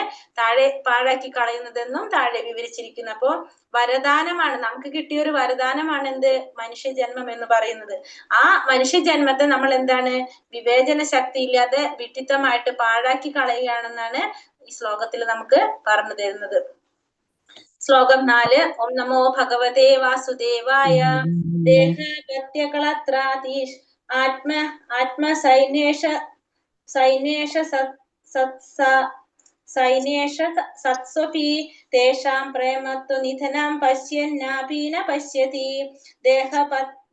പാഴാക്കി കളയുന്നതെന്നും താഴെ വിവരിച്ചിരിക്കുന്നു. അപ്പോ വരദാനമാണ്, നമുക്ക് കിട്ടിയ ഒരു വരദാനമാണ് എന്ത് മനുഷ്യജന്മം എന്ന് പറയുന്നത്. ആ മനുഷ്യജന്മത്തെ നമ്മൾ എന്താണ് വിവേചന ശക്തി ഇല്ലാതെ വിഡ്ഢിത്തമായിട്ട് പാഴാക്കി കളയുകയാണെന്നാണ് ഈ ശ്ലോകത്തിൽ നമുക്ക് പറഞ്ഞു തരുന്നത്. ശ്ലോകം 4. ഓം നമോ ഭഗവതേ വാസുദേവായ. ദേഹപത്യകളത്രാതീഷ് സൈന്യേഷ സത്സ്വപി തേഷാം പ്രേമത്വ നിധനം പശ്യന്നാപീന പശ്യതി.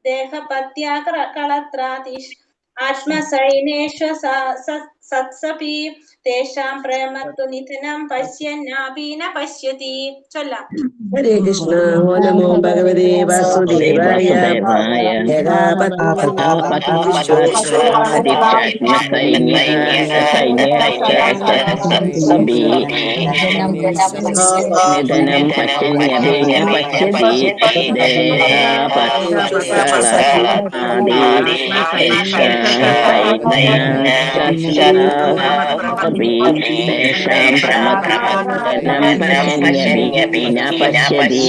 ദേഹപത്യാകളത്രാതീഷ് ആത്മസൈന്യേഷ സത്സപി തേഷാം പ്രേമത്വ നിധനം പശ്യന്നാപി ന പശ്യതി. ചൊല്ലാം. ഹരേ കൃഷ്ണ. ഓ നമോ ഭഗവതേ വാസുദേവായ. നിധനം പശ്യന്യപീന പശ്യതി തേഷാം പ്രമദനം പശ്യന്യപീന പശ്യതി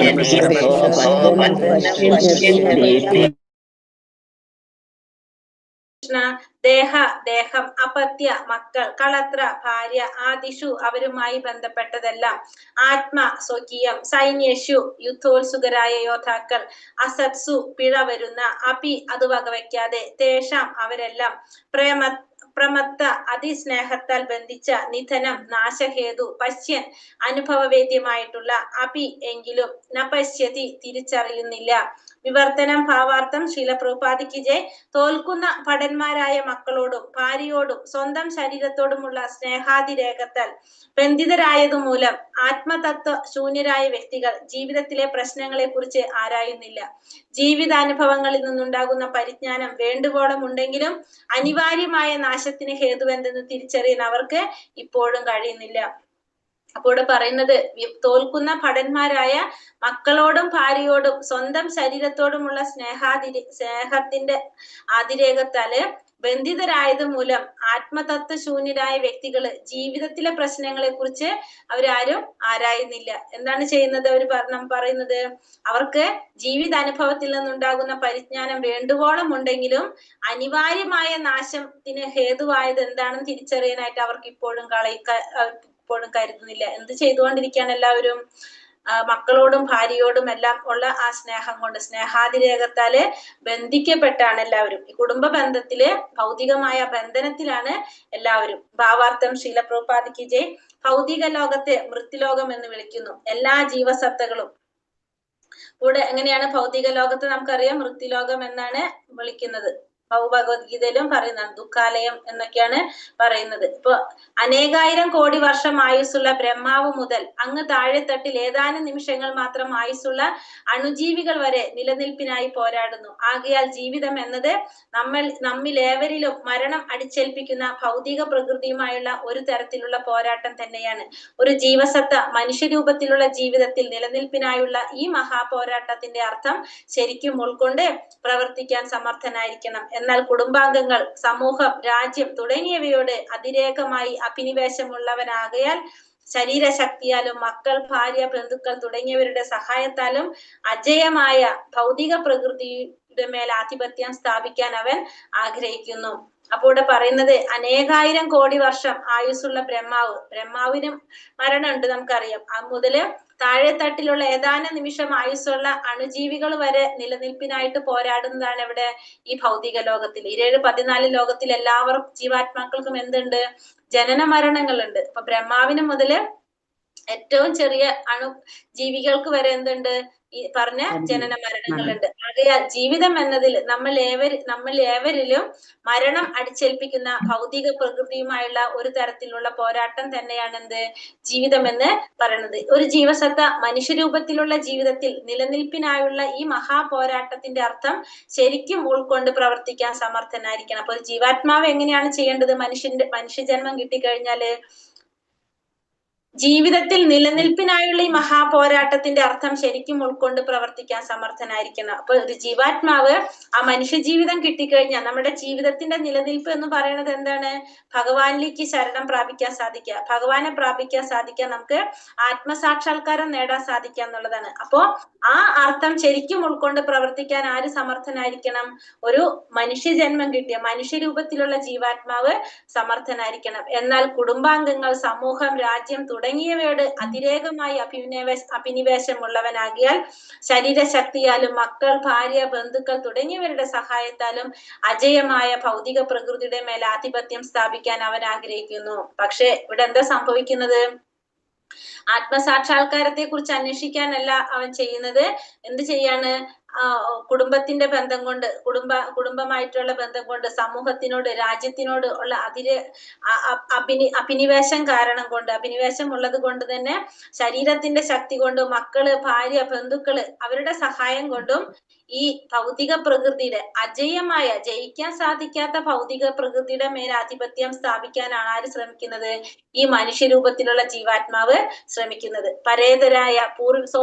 ദേഹം, അപത്യ മക്കൾ, കളത്ര ഭാര്യ, ആദിഷു അവരുമായി ബന്ധപ്പെട്ടതെല്ലാം, ആത്മ സ്വകീയം, സൈന്യഷു യുദ്ധോത്സുകരായ യോദ്ധാക്കൾ, അസത്സു പിഴ വരുന്ന, അപി അത് വകവയ്ക്കാതെ, തേഷാം അവരെല്ലാം, പ്രമത്ത അതിസ്നേഹത്താൽ ബന്ധിച്ച, നിധനം നാശഹേതു, പശ്യൻ അനുഭവവേദ്യമായിട്ടുള്ള, അപി എങ്കിലും, നപശ്യതി തിരിച്ചറിയുന്നില്ല. വിവർത്തനം ഭാവാർത്ഥം. ശ്രീല പ്രഭുപാദിക്ക് ജയ്. തോൽക്കുന്ന ഭടന്മാരായ മക്കളോടും ഭാര്യയോടും സ്വന്തം ശരീരത്തോടുമുള്ള സ്നേഹാതിരേകത്താൽ ബന്ധിതരായതുമൂലം ആത്മതത്വ ശൂന്യരായ വ്യക്തികൾ ജീവിതത്തിലെ പ്രശ്നങ്ങളെ കുറിച്ച് ആരായുന്നില്ല. ജീവിതാനുഭവങ്ങളിൽ നിന്നുണ്ടാകുന്ന പരിജ്ഞാനം വേണ്ടുവോളം ഉണ്ടെങ്കിലും അനിവാര്യമായ നാശത്തിന് ഹേതുവെന്തെന്ന് തിരിച്ചറിയാൻ അവർക്ക് ഇപ്പോഴും കഴിയുന്നില്ല. അപ്പോൾ പറയുന്നത്, തോൽക്കുന്ന ഭടന്മാരായ മക്കളോടും ഭാര്യയോടും സ്വന്തം ശരീരത്തോടുമുള്ള സ്നേഹത്തിന്റെ അതിരേകത്താല് ബന്ധിതരായത് മൂലം ആത്മതത്വശൂന്യരായ വ്യക്തികള് ജീവിതത്തിലെ പ്രശ്നങ്ങളെ കുറിച്ച് അവരാരും ആരായുന്നില്ല. എന്താണ് ചെയ്യുന്നത്? പറയുന്നത്, അവർക്ക് ജീവിതാനുഭവത്തിൽ നിന്നുണ്ടാകുന്ന പരിജ്ഞാനം വേണ്ടുവോളം ഉണ്ടെങ്കിലും അനിവാര്യമായ നാശത്തിന് ഹേതുവായത് എന്താണെന്ന് തിരിച്ചറിയാനായിട്ട് അവർക്ക് ഇപ്പോഴും കരുതുന്നില്ല. എന്ത് ചെയ്തുകൊണ്ടിരിക്കുകയാണ് എല്ലാവരും? മക്കളോടും ഭാര്യയോടും എല്ലാം ഉള്ള ആ സ്നേഹം കൊണ്ട്, സ്നേഹാതിരേകത്താല് ബന്ധിക്കപ്പെട്ടാണ് എല്ലാവരും. ഈ കുടുംബ ബന്ധത്തില് ഭൗതികമായ ബന്ധനത്തിലാണ് എല്ലാവരും. ഭാവാർത്ഥം. ശ്രീല പ്രഭുപാദിക്ക് ജയ്. ഭൗതിക ലോകത്തെ മൃത്യുലോകം എന്ന് വിളിക്കുന്നു. എല്ലാ ജീവസത്തകളും ഇവിടെ എങ്ങനെയാണ് ഭൗതിക ലോകത്തെ നമുക്കറിയാം മൃത്യുലോകം എന്നാണ് വിളിക്കുന്നത്. ഭഗവത്ഗീതയിലും പറയുന്നതാണ്, ദുഃഖാലയം എന്നൊക്കെയാണ് പറയുന്നത്. ഇപ്പൊ അനേകായിരം കോടി വർഷം ആയുസ്സുള്ള ബ്രഹ്മാവ് മുതൽ അങ്ങ് താഴെത്തട്ടിൽ ഏതാനും നിമിഷങ്ങൾ മാത്രം ആയുസ്സുള്ള അണുജീവികൾ വരെ നിലനിൽപ്പിനായി പോരാടുന്നു. ആകയാൽ ജീവിതം എന്നത് നമ്മിലേവരിലും മരണം അടിച്ചേൽപ്പിക്കുന്ന ഭൗതിക പ്രകൃതിയുമായുള്ള ഒരു തരത്തിലുള്ള പോരാട്ടം തന്നെയാണ്. ഒരു ജീവസത്ത മനുഷ്യരൂപത്തിലുള്ള ജീവിതത്തിൽ നിലനിൽപ്പിനായുള്ള ഈ മഹാപോരാട്ടത്തിന്റെ അർത്ഥം ശരിക്കും ഉൾക്കൊണ്ട് പ്രവർത്തിക്കാൻ സമർത്ഥനായിരിക്കണം. എന്നാൽ കുടുംബാംഗങ്ങൾ, സമൂഹം, രാജ്യം തുടങ്ങിയവയോട് അതിരേകമായി അഭിനിവേശമുള്ളവനാകയാൽ ശരീരശക്തിയാലും മക്കൾ, ഭാര്യ, ബന്ധുക്കൾ തുടങ്ങിയവരുടെ സഹായത്താലും അജയമായ ഭൗതിക പ്രകൃതിയുടെ മേൽ ആധിപത്യം സ്ഥാപിക്കാൻ അവൻ ആഗ്രഹിക്കുന്നു. അപ്പോൾ ഇവിടെ പറയുന്നത്, അനേകായിരം കോടി വർഷം ആയുസ്സുള്ള ബ്രഹ്മാവിനും മരണമുണ്ട് നമുക്കറിയാം. മുതല് താഴെത്തട്ടിലുള്ള ഏതാനും നിമിഷം ആയുസ്സുള്ള അണുജീവികൾ വരെ നിലനിൽപ്പിനായിട്ട് പോരാടുന്നതാണ് ഇവിടെ ഈ ഭൗതിക ലോകത്തിൽ. 14 ലോകത്തിൽ എല്ലാവർക്കും ജീവാത്മാക്കൾക്കും എന്തുണ്ട്? ജനന മരണങ്ങളുണ്ട്. അപ്പൊ ബ്രഹ്മാവിന് മുതല് ഏറ്റവും ചെറിയ ജീവികൾക്ക് വരെ എന്തുണ്ട്? ഈ പറഞ്ഞ ജനന മരണങ്ങളുണ്ട്. ആകയാൽ ജീവിതം എന്നതിൽ നമ്മൾ ഏവരിലും മരണം അടിച്ചേൽപ്പിക്കുന്ന ഭൗതിക പ്രകൃതിയുമായുള്ള ഒരു തരത്തിലുള്ള പോരാട്ടം തന്നെയാണ് എന്ത്? ജീവിതം എന്ന് പറയുന്നത്. ഒരു ജീവസത്ത മനുഷ്യരൂപത്തിലുള്ള ജീവിതത്തിൽ നിലനിൽപ്പിനായുള്ള ഈ മഹാപോരാട്ടത്തിന്റെ അർത്ഥം ശരിക്കും ഉൾക്കൊണ്ട് പ്രവർത്തിക്കാൻ സമർത്ഥനായിരിക്കണം. അപ്പൊ ഒരു ജീവാത്മാവ് എങ്ങനെയാണ് ചെയ്യേണ്ടത്? മനുഷ്യജന്മം കിട്ടിക്കഴിഞ്ഞാല് ജീവിതത്തിൽ നിലനിൽപ്പിനായുള്ള ഈ മഹാപോരാട്ടത്തിന്റെ അർത്ഥം ശരിക്കും ഉൾക്കൊണ്ട് പ്രവർത്തിക്കാൻ സമർത്ഥനായിരിക്കണം. അപ്പൊ ഒരു ജീവാത്മാവ് ആ മനുഷ്യ ജീവിതം കിട്ടിക്കഴിഞ്ഞാൽ നമ്മുടെ ജീവിതത്തിന്റെ നിലനിൽപ്പ് എന്ന് പറയുന്നത് എന്താണ്? ഭഗവാനിലേക്ക് ശരണം പ്രാപിക്കാൻ സാധിക്കുക, ഭഗവാനെ പ്രാപിക്കാൻ സാധിക്കുക, നമുക്ക് ആത്മസാക്ഷാത്കാരം നേടാൻ സാധിക്കുക എന്നുള്ളതാണ്. അപ്പോ ആ അർത്ഥം ശരിക്കും ഉൾക്കൊണ്ട് പ്രവർത്തിക്കാൻ ആര് സമർത്ഥനായിരിക്കണം? ഒരു മനുഷ്യജന്മം കിട്ടിയ മനുഷ്യരൂപത്തിലുള്ള ജീവാത്മാവ് സമർത്ഥനായിരിക്കണം. എന്നാൽ കുടുംബാംഗങ്ങൾ, സമൂഹം, രാജ്യം തുടങ്ങിയവയോട് അതിരേകമായി അഭിനിവേശമുള്ളവനാകിയാൽ ശരീരശക്തിയാലും മക്കൾ, ഭാര്യ, ബന്ധുക്കൾ തുടങ്ങിയവരുടെ സഹായത്താലും അജയമായ ഭൗതിക പ്രകൃതിയുടെ മേൽ ആധിപത്യം സ്ഥാപിക്കാൻ അവൻ ആഗ്രഹിക്കുന്നു. പക്ഷെ ഇവിടെ എന്താ സംഭവിക്കുന്നത്? ആത്മസാക്ഷാത്കാരത്തെ കുറിച്ച് അന്വേഷിക്കാനല്ല അവൻ ചെയ്യുന്നത്. എന്ത് ചെയ്യാണ്? കുടുംബത്തിന്റെ ബന്ധം കൊണ്ട്, കുടുംബമായിട്ടുള്ള ബന്ധം കൊണ്ട്, സമൂഹത്തിനോട്, രാജ്യത്തിനോട് ഉള്ള അഭിനിവേശം കാരണം കൊണ്ട്, അഭിനിവേശം ഉള്ളത് കൊണ്ട് തന്നെ ശരീരത്തിന്റെ ശക്തി കൊണ്ടും, മക്കള്, ഭാര്യ, ബന്ധുക്കള് അവരുടെ സഹായം കൊണ്ടും ഈ ഭൗതിക പ്രകൃതിയുടെ അജയ്യമായ, ജയിക്കാൻ സാധിക്കാത്ത ഭൗതിക പ്രകൃതിയുടെ മേലാധിപത്യം സ്ഥാപിക്കാനാണ് ആര് ശ്രമിക്കുന്നത്? ഈ മനുഷ്യരൂപത്തിലുള്ള ജീവാത്മാവ് ശ്രമിക്കുന്നത്. പരേതരായ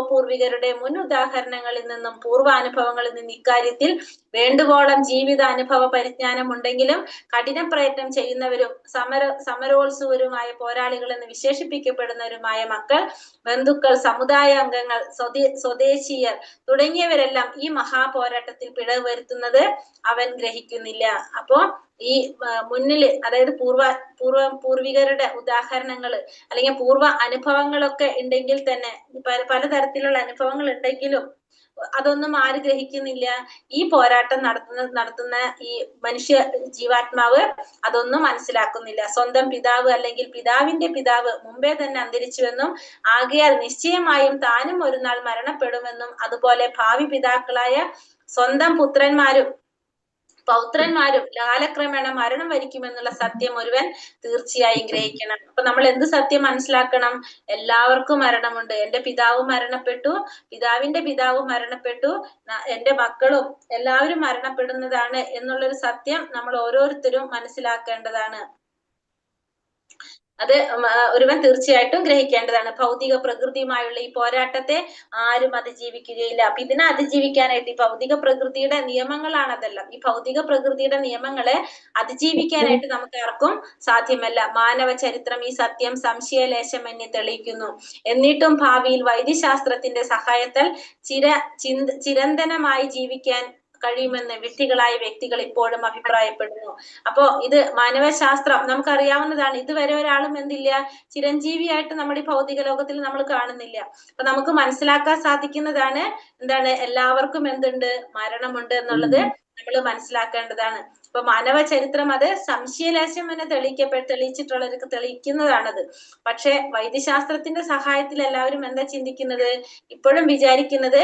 പൂർവികരുടെ മുൻ ഉദാഹരണങ്ങളിൽ നിന്നും പൂർവാനുഭവങ്ങളിൽ നിന്നും ഇക്കാര്യത്തിൽ വേണ്ടുവോളം ജീവിതാനുഭവ പരിജ്ഞാനം ഉണ്ടെങ്കിലും കഠിന പ്രയത്നം ചെയ്യുന്നവരും സമരോത്സുകരുമായ പോരാളികൾ എന്ന് വിശേഷിപ്പിക്കപ്പെടുന്നവരുമായ മക്കൾ, ബന്ധുക്കൾ, സമുദായ അംഗങ്ങൾ, സ്വദേശീയർ തുടങ്ങിയവരെല്ലാം ഈ മഹാപോരാട്ടത്തിൽ പിഴവ് വരുത്തുന്നത് അവൻ ഗ്രഹിക്കുന്നില്ല. അപ്പോ ഈ മുന്നില്, അതായത് പൂർവികരുടെ ഉദാഹരണങ്ങള് അല്ലെങ്കിൽ പൂർവ്വ അനുഭവങ്ങളൊക്കെ ഉണ്ടെങ്കിൽ തന്നെ, പലതരത്തിലുള്ള അനുഭവങ്ങൾ ഉണ്ടെങ്കിലും അതൊന്നും ആര് ഗ്രഹിക്കുന്നില്ല? ഈ പോരാട്ടം നടത്തുന്ന ഈ മനുഷ്യ ജീവാത്മാവ് അതൊന്നും മനസ്സിലാക്കുന്നില്ല. സ്വന്തം പിതാവ് അല്ലെങ്കിൽ പിതാവിന്റെ പിതാവ് മുമ്പേ തന്നെ അന്തരിച്ചുവെന്നും ആകയാൽ നിശ്ചയമായും താനും ഒരു നാൾ മരണപ്പെടുമെന്നും അതുപോലെ ഭാവി പിതാക്കളായ സ്വന്തം പൗത്രന്മാരും കാലക്രമേണ മരണം വരിക്കുമെന്നുള്ള സത്യം ഒരുവൻ തീർച്ചയായും ഗ്രഹിക്കണം. അപ്പൊ നമ്മൾ എന്ത് സത്യം മനസ്സിലാക്കണം? എല്ലാവർക്കും മരണമുണ്ട്. എന്റെ പിതാവ് മരണപ്പെട്ടു, പിതാവിന്റെ പിതാവ് മരണപ്പെട്ടു, എന്റെ മക്കളും എല്ലാവരും മരണപ്പെടുന്നതാണ് എന്നുള്ളൊരു സത്യം നമ്മൾ ഓരോരുത്തരും മനസ്സിലാക്കേണ്ടതാണ്. അത് ഒരുവൻ തീർച്ചയായിട്ടും ഗ്രഹിക്കേണ്ടതാണ്. ഭൗതിക പ്രകൃതിയുമായുള്ള ഈ പോരാട്ടത്തെ ആരും അതിജീവിക്കുകയില്ല. അപ്പൊ ഇതിനെ അതിജീവിക്കാനായിട്ട് ഈ ഭൗതിക പ്രകൃതിയുടെ നിയമങ്ങളാണ് അതെല്ലാം. ഈ ഭൗതിക പ്രകൃതിയുടെ നിയമങ്ങളെ അതിജീവിക്കാനായിട്ട് നമുക്ക് ആർക്കും സാധ്യമല്ല. മാനവ ചരിത്രം ഈ സത്യം സംശയലേശമന്യേ തെളിയിക്കുന്നു. എന്നിട്ടും ഭാവിയിൽ വൈദ്യശാസ്ത്രത്തിന്റെ സഹായത്താൽ ചിരന്തനമായി ജീവിക്കാൻ കഴിയുമെന്ന് വിഡ്ഢികളായ വ്യക്തികൾ ഇപ്പോഴും അഭിപ്രായപ്പെടുന്നു. അപ്പോ ഇത് മാനവശാസ്ത്രം നമുക്കറിയാവുന്നതാണ്. ഇതുവരെ ഒരാളും എന്തില്ല, ചിരഞ്ജീവിയായിട്ട് നമ്മുടെ ഈ ഭൗതിക ലോകത്തിൽ നമ്മൾ കാണുന്നില്ല. അപ്പൊ നമുക്ക് മനസ്സിലാക്കാൻ സാധിക്കുന്നതാണ് എന്താണ്, എല്ലാവർക്കും എന്തുണ്ട്, മരണമുണ്ട് എന്നുള്ളത് നമ്മൾ മനസ്സിലാക്കേണ്ടതാണ്. അപ്പൊ മാനവ ചരിത്രം അത് സംശയലേശം എന്ന് തെളിയിക്കുന്നതാണത്. പക്ഷെ വൈദ്യശാസ്ത്രത്തിന്റെ സഹായത്തിൽ എല്ലാവരും എന്താ ചിന്തിക്കുന്നത്? ഇപ്പോഴും വിചാരിക്കുന്നത്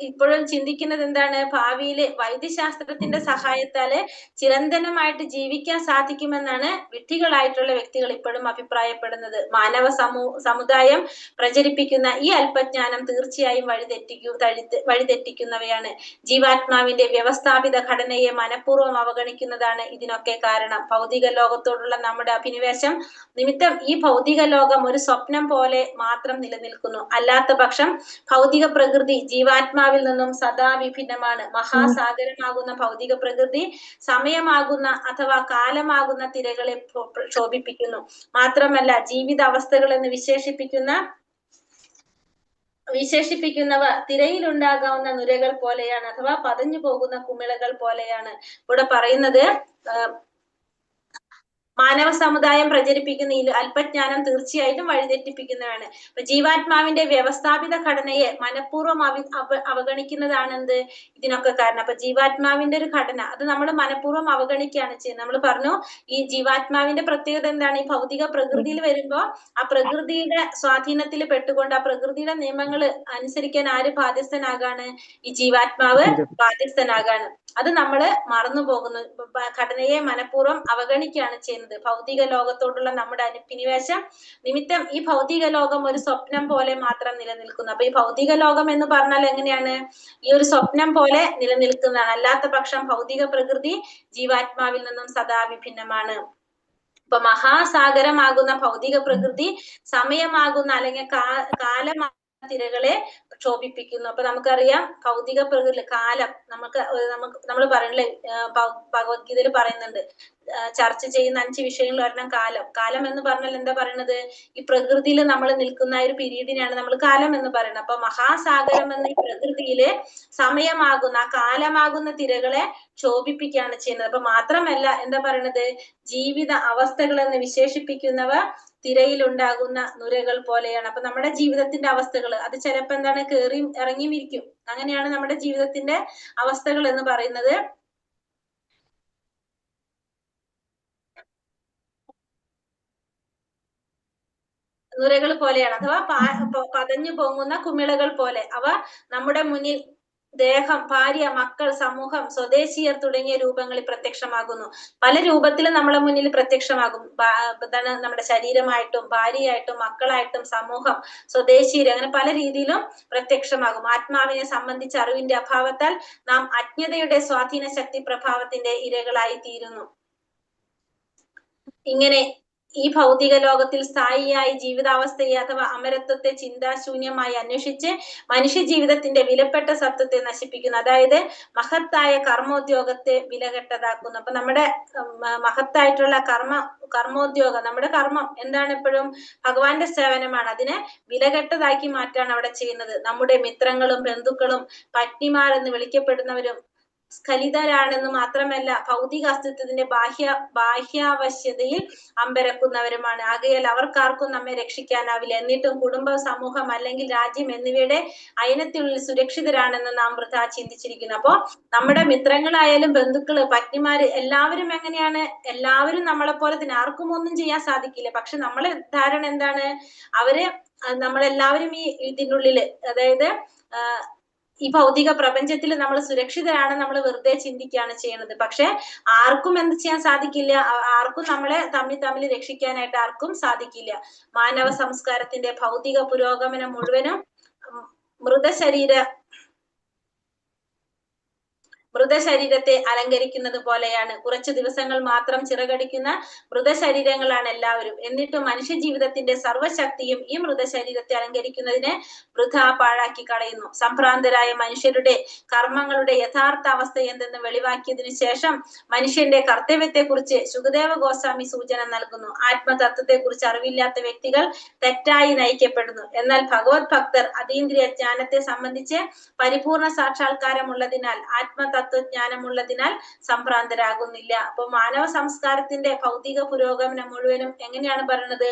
ഇപ്പോഴും ചിന്തിക്കുന്നത് എന്താണ്? ഭാവിയില് വൈദ്യശാസ്ത്രത്തിന്റെ സഹായത്താല് ചിരന്തനമായിട്ട് ജീവിക്കാൻ സാധിക്കുമെന്നാണ് വിഡ്ഢികളായിട്ടുള്ള വ്യക്തികൾ ഇപ്പോഴും അഭിപ്രായപ്പെടുന്നത്. മാനവ സമുദായം പ്രചരിപ്പിക്കുന്ന ഈ അല്പജ്ഞാനം തീർച്ചയായും വഴിതെറ്റിക്കുന്നവയാണ്. ജീവാത്മാവിന്റെ വ്യവസ്ഥാപിത ഘടനയെ മനഃപൂർവ്വം അവഗണിക്കുന്നതാണ് ഇതിനൊക്കെ കാരണം. ഭൗതിക ലോകത്തോടുള്ള നമ്മുടെ അഭിനിവേശം നിമിത്തം ഈ ഭൗതിക ലോകം ഒരു സ്വപ്നം പോലെ മാത്രം നിലനിൽക്കുന്നു. അല്ലാത്ത പക്ഷം ഭൗതിക പ്രകൃതി ജീവാത്മാവിൽ നിന്നും സദാ വിഭിന്നമാണ്. മഹാസാഗരമാകുന്ന ഭൗതിക പ്രകൃതി സമയമാകുന്ന അഥവാ കാലമാകുന്ന തിരകളെ ക്ഷോഭിപ്പിക്കുന്നു. മാത്രമല്ല ജീവിത അവസ്ഥകൾ എന്ന് വിശേഷിപ്പിക്കുന്നവ തിരയിലുണ്ടാകാവുന്ന നുരകൾ പോലെയാണ്, അഥവാ പതഞ്ഞു പോകുന്ന കുമിളകൾ പോലെയാണ്. ഇവിടെ പറയുന്നത് മാനവ സമുദായം പ്രചരിപ്പിക്കുന്ന ഈ അല്പജ്ഞാനം തീർച്ചയായിട്ടും വഴിതെറ്റിപ്പിക്കുന്നതാണ്. അപ്പൊ ജീവാത്മാവിന്റെ വ്യവസ്ഥാപിത ഘടനയെ മനഃപൂർവ്വം അവഗണിക്കുന്നതാണ് എന്ത്, ഇതിനൊക്കെ കാരണം. അപ്പൊ ജീവാത്മാവിന്റെ ഒരു ഘടന അത് നമ്മൾ മനഃപൂർവ്വം അവഗണിക്കുകയാണ് ചെയ്യുന്നത്. നമ്മൾ പറഞ്ഞു ഈ ജീവാത്മാവിന്റെ പ്രത്യേകത എന്താണ്? ഈ ഭൗതിക പ്രകൃതിയിൽ വരുമ്പോ ആ പ്രകൃതിയുടെ സ്വാധീനത്തിൽ പെട്ടുകൊണ്ട് ആ പ്രകൃതിയുടെ നിയമങ്ങൾ അനുസരിക്കാൻ ആര് ബാധ്യസ്ഥനാകാണ്? ഈ ജീവാത്മാവ് ബാധ്യസ്ഥനാകാണ്. അത് നമ്മള് മറന്നു പോകുന്നു. ഘടനയെ മനഃപൂർവ്വം അവഗണിക്കുകയാണ് ചെയ്യുന്നത്. ഭൗതിക ലോകത്തോടുള്ള നമ്മുടെ അഭിനിവേശം നിമിത്തം ഈ ഭൗതിക ലോകം ഒരു സ്വപ്നം പോലെ മാത്രം നിലനിൽക്കുന്നു. അപ്പൊ ഈ ഭൗതിക ലോകം എന്ന് പറഞ്ഞാൽ എങ്ങനെയാണ്? ഈ ഒരു സ്വപ്നം പോലെ നിലനിൽക്കുന്നതാണ്. അല്ലാത്ത പക്ഷം ഭൗതിക പ്രകൃതി ജീവാത്മാവിൽ നിന്നും സദാ വിഭിന്നമാണ്. ഇപ്പൊ മഹാസാഗരമാകുന്ന ഭൗതിക പ്രകൃതി സമയമാകുന്ന അല്ലെങ്കിൽ കാലമാകുന്ന തിരകളെ ക്ഷോഭിപ്പിക്കുന്നു. അപ്പൊ നമുക്കറിയാം ഭൗതിക പ്രകൃതി കാലം നമ്മൾ പറയണില്ലേ, ഭഗവത്ഗീതയിൽ പറയുന്നുണ്ട്, ചർച്ച ചെയ്യുന്ന 5 വിഷയങ്ങളിൽ ഒരെണ്ണം കാലം എന്ന് പറഞ്ഞാൽ എന്താ പറയണത്? ഈ പ്രകൃതിയിൽ നമ്മൾ നിൽക്കുന്ന ഒരു പീരീഡിനെയാണ് നമ്മൾ കാലം എന്ന് പറയുന്നത്. അപ്പൊ മഹാസാഗരം എന്ന ഈ പ്രകൃതിയില് സമയമാകുന്ന കാലമാകുന്ന തിരകളെ ക്ഷോഭിപ്പിക്കുകയാണ് ചെയ്യുന്നത്. അപ്പൊ മാത്രമല്ല എന്താ പറയണത്? ജീവിത അവസ്ഥകൾ എന്ന് വിശേഷിപ്പിക്കുന്നവ തിരയിലുണ്ടാകുന്ന നുരകൾ പോലെയാണ്. അപ്പൊ നമ്മുടെ ജീവിതത്തിന്റെ അവസ്ഥകൾ അത് ചിലപ്പോ എന്താണ്, കേറിയും ഇറങ്ങിയും ഇരിക്കും. അങ്ങനെയാണ് നമ്മുടെ ജീവിതത്തിന്റെ അവസ്ഥകൾ എന്ന് പറയുന്നത്. നുരകൾ പോലെയാണ്, അഥവാ പതഞ്ഞു പൊങ്ങുന്ന കുമിളകൾ പോലെ. അവ നമ്മുടെ മുന്നിൽ ദേഹം, ഭാര്യ, മക്കൾ, സമൂഹം, സ്വദേശീയർ തുടങ്ങിയ രൂപങ്ങളിൽ പ്രത്യക്ഷമാകുന്നു. പല രൂപത്തിലും നമ്മളെ മുന്നിൽ പ്രത്യക്ഷമാകും. എന്താണ്, നമ്മുടെ ശരീരമായിട്ടും ഭാര്യയായിട്ടും മക്കളായിട്ടും സമൂഹം, സ്വദേശീയർ, അങ്ങനെ പല രീതിയിലും പ്രത്യക്ഷമാകും. ആത്മാവിനെ സംബന്ധിച്ച അറിവിന്റെ അഭാവത്താൽ നാം അജ്ഞതയുടെ സ്വാധീന ശക്തി പ്രഭാവത്തിന്റെ ഇരകളായി തീരുന്നു. ഇങ്ങനെ ഈ ഭൗതിക ലോകത്തിൽ സ്ഥായിയായി ജീവിതാവസ്ഥയെ അഥവാ അമരത്വത്തെ ചിന്താശൂന്യമായി അന്വേഷിച്ച് മനുഷ്യ ജീവിതത്തിന്റെ വിലപ്പെട്ട സത്വത്തെ നശിപ്പിക്കുന്നു. അതായത് മഹത്തായ കർമ്മോദ്യോഗത്തെ വിലകെട്ടതാക്കുന്നു. അപ്പൊ നമ്മുടെ മഹത്തായിട്ടുള്ള കർമ്മോദ്യോഗം, നമ്മുടെ കർമ്മം എന്താണ്? എപ്പോഴും ഭഗവാന്റെ സേവനമാണ്. അതിനെ വിലകെട്ടതാക്കി മാറ്റാണ് അവിടെ ചെയ്യുന്നത്. നമ്മുടെ മിത്രങ്ങളും ബന്ധുക്കളും പത്നിമാരെന്ന് വിളിക്കപ്പെടുന്നവരും സ്ഖലിതരാണെന്ന് മാത്രമല്ല ഭൗതിക അസ്തിത്വത്തിന്റെ ബാഹ്യാവശ്യതയിൽ അമ്പരക്കുന്നവരുമാണ്. ആകയാൽ അവർക്കാർക്കും നമ്മെ രക്ഷിക്കാനാവില്ല. എന്നിട്ടും കുടുംബം, സമൂഹം അല്ലെങ്കിൽ രാജ്യം എന്നിവയുടെ അയനത്തിനുള്ളിൽ സുരക്ഷിതരാണെന്ന് നാം വൃഥാ ചിന്തിച്ചിരിക്കുന്നു. അപ്പോ നമ്മുടെ മിത്രങ്ങളായാലും ബന്ധുക്കള്, പത്നിമാര് എല്ലാവരും എങ്ങനെയാണ്? എല്ലാവരും നമ്മളെ പോലെ തന്നെ, ആർക്കും ഒന്നും ചെയ്യാൻ സാധിക്കില്ല. പക്ഷെ നമ്മളെ ധാരണ എന്താണ്? നമ്മളെല്ലാവരും ഈ ഇതിനുള്ളില്, അതായത് ഈ ഭൗതിക പ്രപഞ്ചത്തിൽ നമ്മൾ സുരക്ഷിതരാണ്, നമ്മൾ വെറുതെ ചിന്തിക്കുകയാണ് ചെയ്യുന്നത്. പക്ഷെ ആർക്കും എന്ത് ചെയ്യാൻ സാധിക്കില്ല? ആർക്കും നമ്മളെ തമ്മിൽ രക്ഷിക്കാനായിട്ട് ആർക്കും സാധിക്കില്ല. മാനവ സംസ്കാരത്തിന്റെ ഭൗതിക പുരോഗമനം മുഴുവനും മൃതശരീരത്തെ അലങ്കരിക്കുന്നത് പോലെയാണ്. കുറച്ചു ദിവസങ്ങൾ മാത്രം ചിറകടിക്കുന്ന മൃതശരീരങ്ങളാണ് എല്ലാവരും. എന്നിട്ടും മനുഷ്യ ജീവിതത്തിന്റെ സർവശക്തിയും ഈ മൃതശരീരത്തെ അലങ്കരിക്കുന്നതിനെ വൃഥാ പാഴാക്കി കളയുന്നു. സംഭ്രാന്തരായ മനുഷ്യരുടെ കർമ്മങ്ങളുടെ യഥാർത്ഥ അവസ്ഥ എന്തെന്ന് വെളിവാക്കിയതിനു ശേഷം മനുഷ്യന്റെ കർത്തവ്യത്തെ കുറിച്ച് ശുകദേവ ഗോസ്വാമി സൂചന നൽകുന്നു. ആത്മതത്വത്തെ കുറിച്ച് അറിവില്ലാത്ത വ്യക്തികൾ തെറ്റായി നയിക്കപ്പെടുന്നു. എന്നാൽ ഭഗവത് ഭക്തർ അതീന്ദ്രിയ ജ്ഞാനത്തെ സംബന്ധിച്ച് പരിപൂർണ സാക്ഷാത്കാരമുള്ളതിനാൽ, ആത്മതത്വജ്ഞാനമുള്ളതിനാൽ സംഭ്രാന്തരാകുന്നില്ല. അപ്പൊ മാനവ സംസ്കാരത്തിന്റെ ഭൗതിക പുരോഗമനം മുഴുവനും എങ്ങനെയാണ് പറയുന്നത്?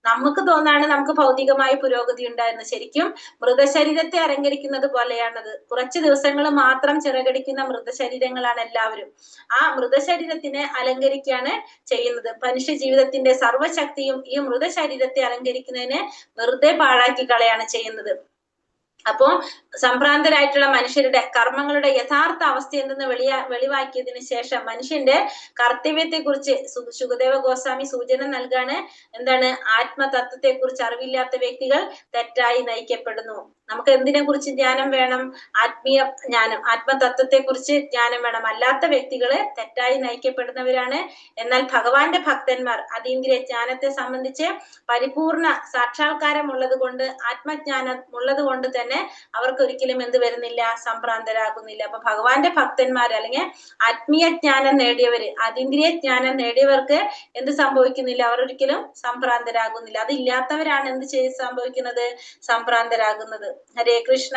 നമുക്ക് തോന്നാണ് നമുക്ക് ഭൗതികമായ പുരോഗതി ഉണ്ടായിരുന്നു. ശരിക്കും മൃതശരീരത്തെ അലങ്കരിക്കുന്നത് പോലെയാണത്. കുറച്ച് ദിവസങ്ങൾ മാത്രം ചിറകടിക്കുന്ന മൃതശരീരങ്ങളാണ് എല്ലാവരും. ആ മൃതശരീരത്തിനെ അലങ്കരിക്കുകയാണ് ചെയ്യുന്നത്. മനുഷ്യ ജീവിതത്തിന്റെ സർവശക്തിയും ഈ മൃതശരീരത്തെ അലങ്കരിക്കുന്നതിനെ വെറുതെ പാഴാക്കി കളയാണ് ചെയ്യുന്നത്. അപ്പോ സംഭ്രാന്തരായിട്ടുള്ള മനുഷ്യരുടെ കർമ്മങ്ങളുടെ യഥാർത്ഥ അവസ്ഥ എന്തെന്ന് വെളിവാക്കിയതിനു ശേഷം മനുഷ്യന്റെ കർത്തവ്യത്തെ കുറിച്ച് ശുകദേവ ഗോസ്വാമി സൂചന നൽകാണ്. എന്താണ്? ആത്മതത്വത്തെ കുറിച്ച് അറിവില്ലാത്ത വ്യക്തികൾ തെറ്റായി നയിക്കപ്പെടുന്നു. നമുക്ക് എന്തിനെ കുറിച്ച് ജ്ഞാനം വേണം? ആത്മീയ ജ്ഞാനം, ആത്മതത്വത്തെ കുറിച്ച് ജ്ഞാനം വേണം. അല്ലാത്ത വ്യക്തികള് തെറ്റായി നയിക്കപ്പെടുന്നവരാണ്. എന്നാൽ ഭഗവാന്റെ ഭക്തന്മാർ അതീന്ദ്രിയ ജ്ഞാനത്തെ സംബന്ധിച്ച് പരിപൂർണ സാക്ഷാത്കാരം ഉള്ളത് കൊണ്ട്, ആത്മജ്ഞാനം ഉള്ളത് കൊണ്ട് തന്നെ അവർക്ക് ഒരിക്കലും എന്ത് വരുന്നില്ല? സംഭ്രാന്തരാകുന്നില്ല. അപ്പൊ ഭഗവാന്റെ ഭക്തന്മാർ അല്ലെങ്കിൽ ആത്മീയ ജ്ഞാനം നേടിയവര്, അതീന്ദ്രിയ ജ്ഞാനം നേടിയവർക്ക് എന്ത് സംഭവിക്കുന്നില്ല? അവർ ഒരിക്കലും സംഭ്രാന്തരാകുന്നില്ല. അതില്ലാത്തവരാണ് എന്ത് സംഭവിക്കുന്നത്? സംഭ്രാന്തരാകുന്നത്. ഹരേ കൃഷ്ണ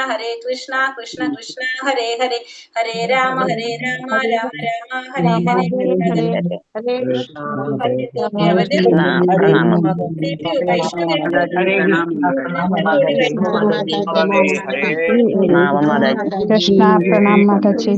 കൃഷ്ണ കൃഷ്ണ ഹരേ ഹരേ, ഹരേ രാമ രാമ രാമ ഹരേ ഹരേ. कृष्णा प्रणाम माता जी।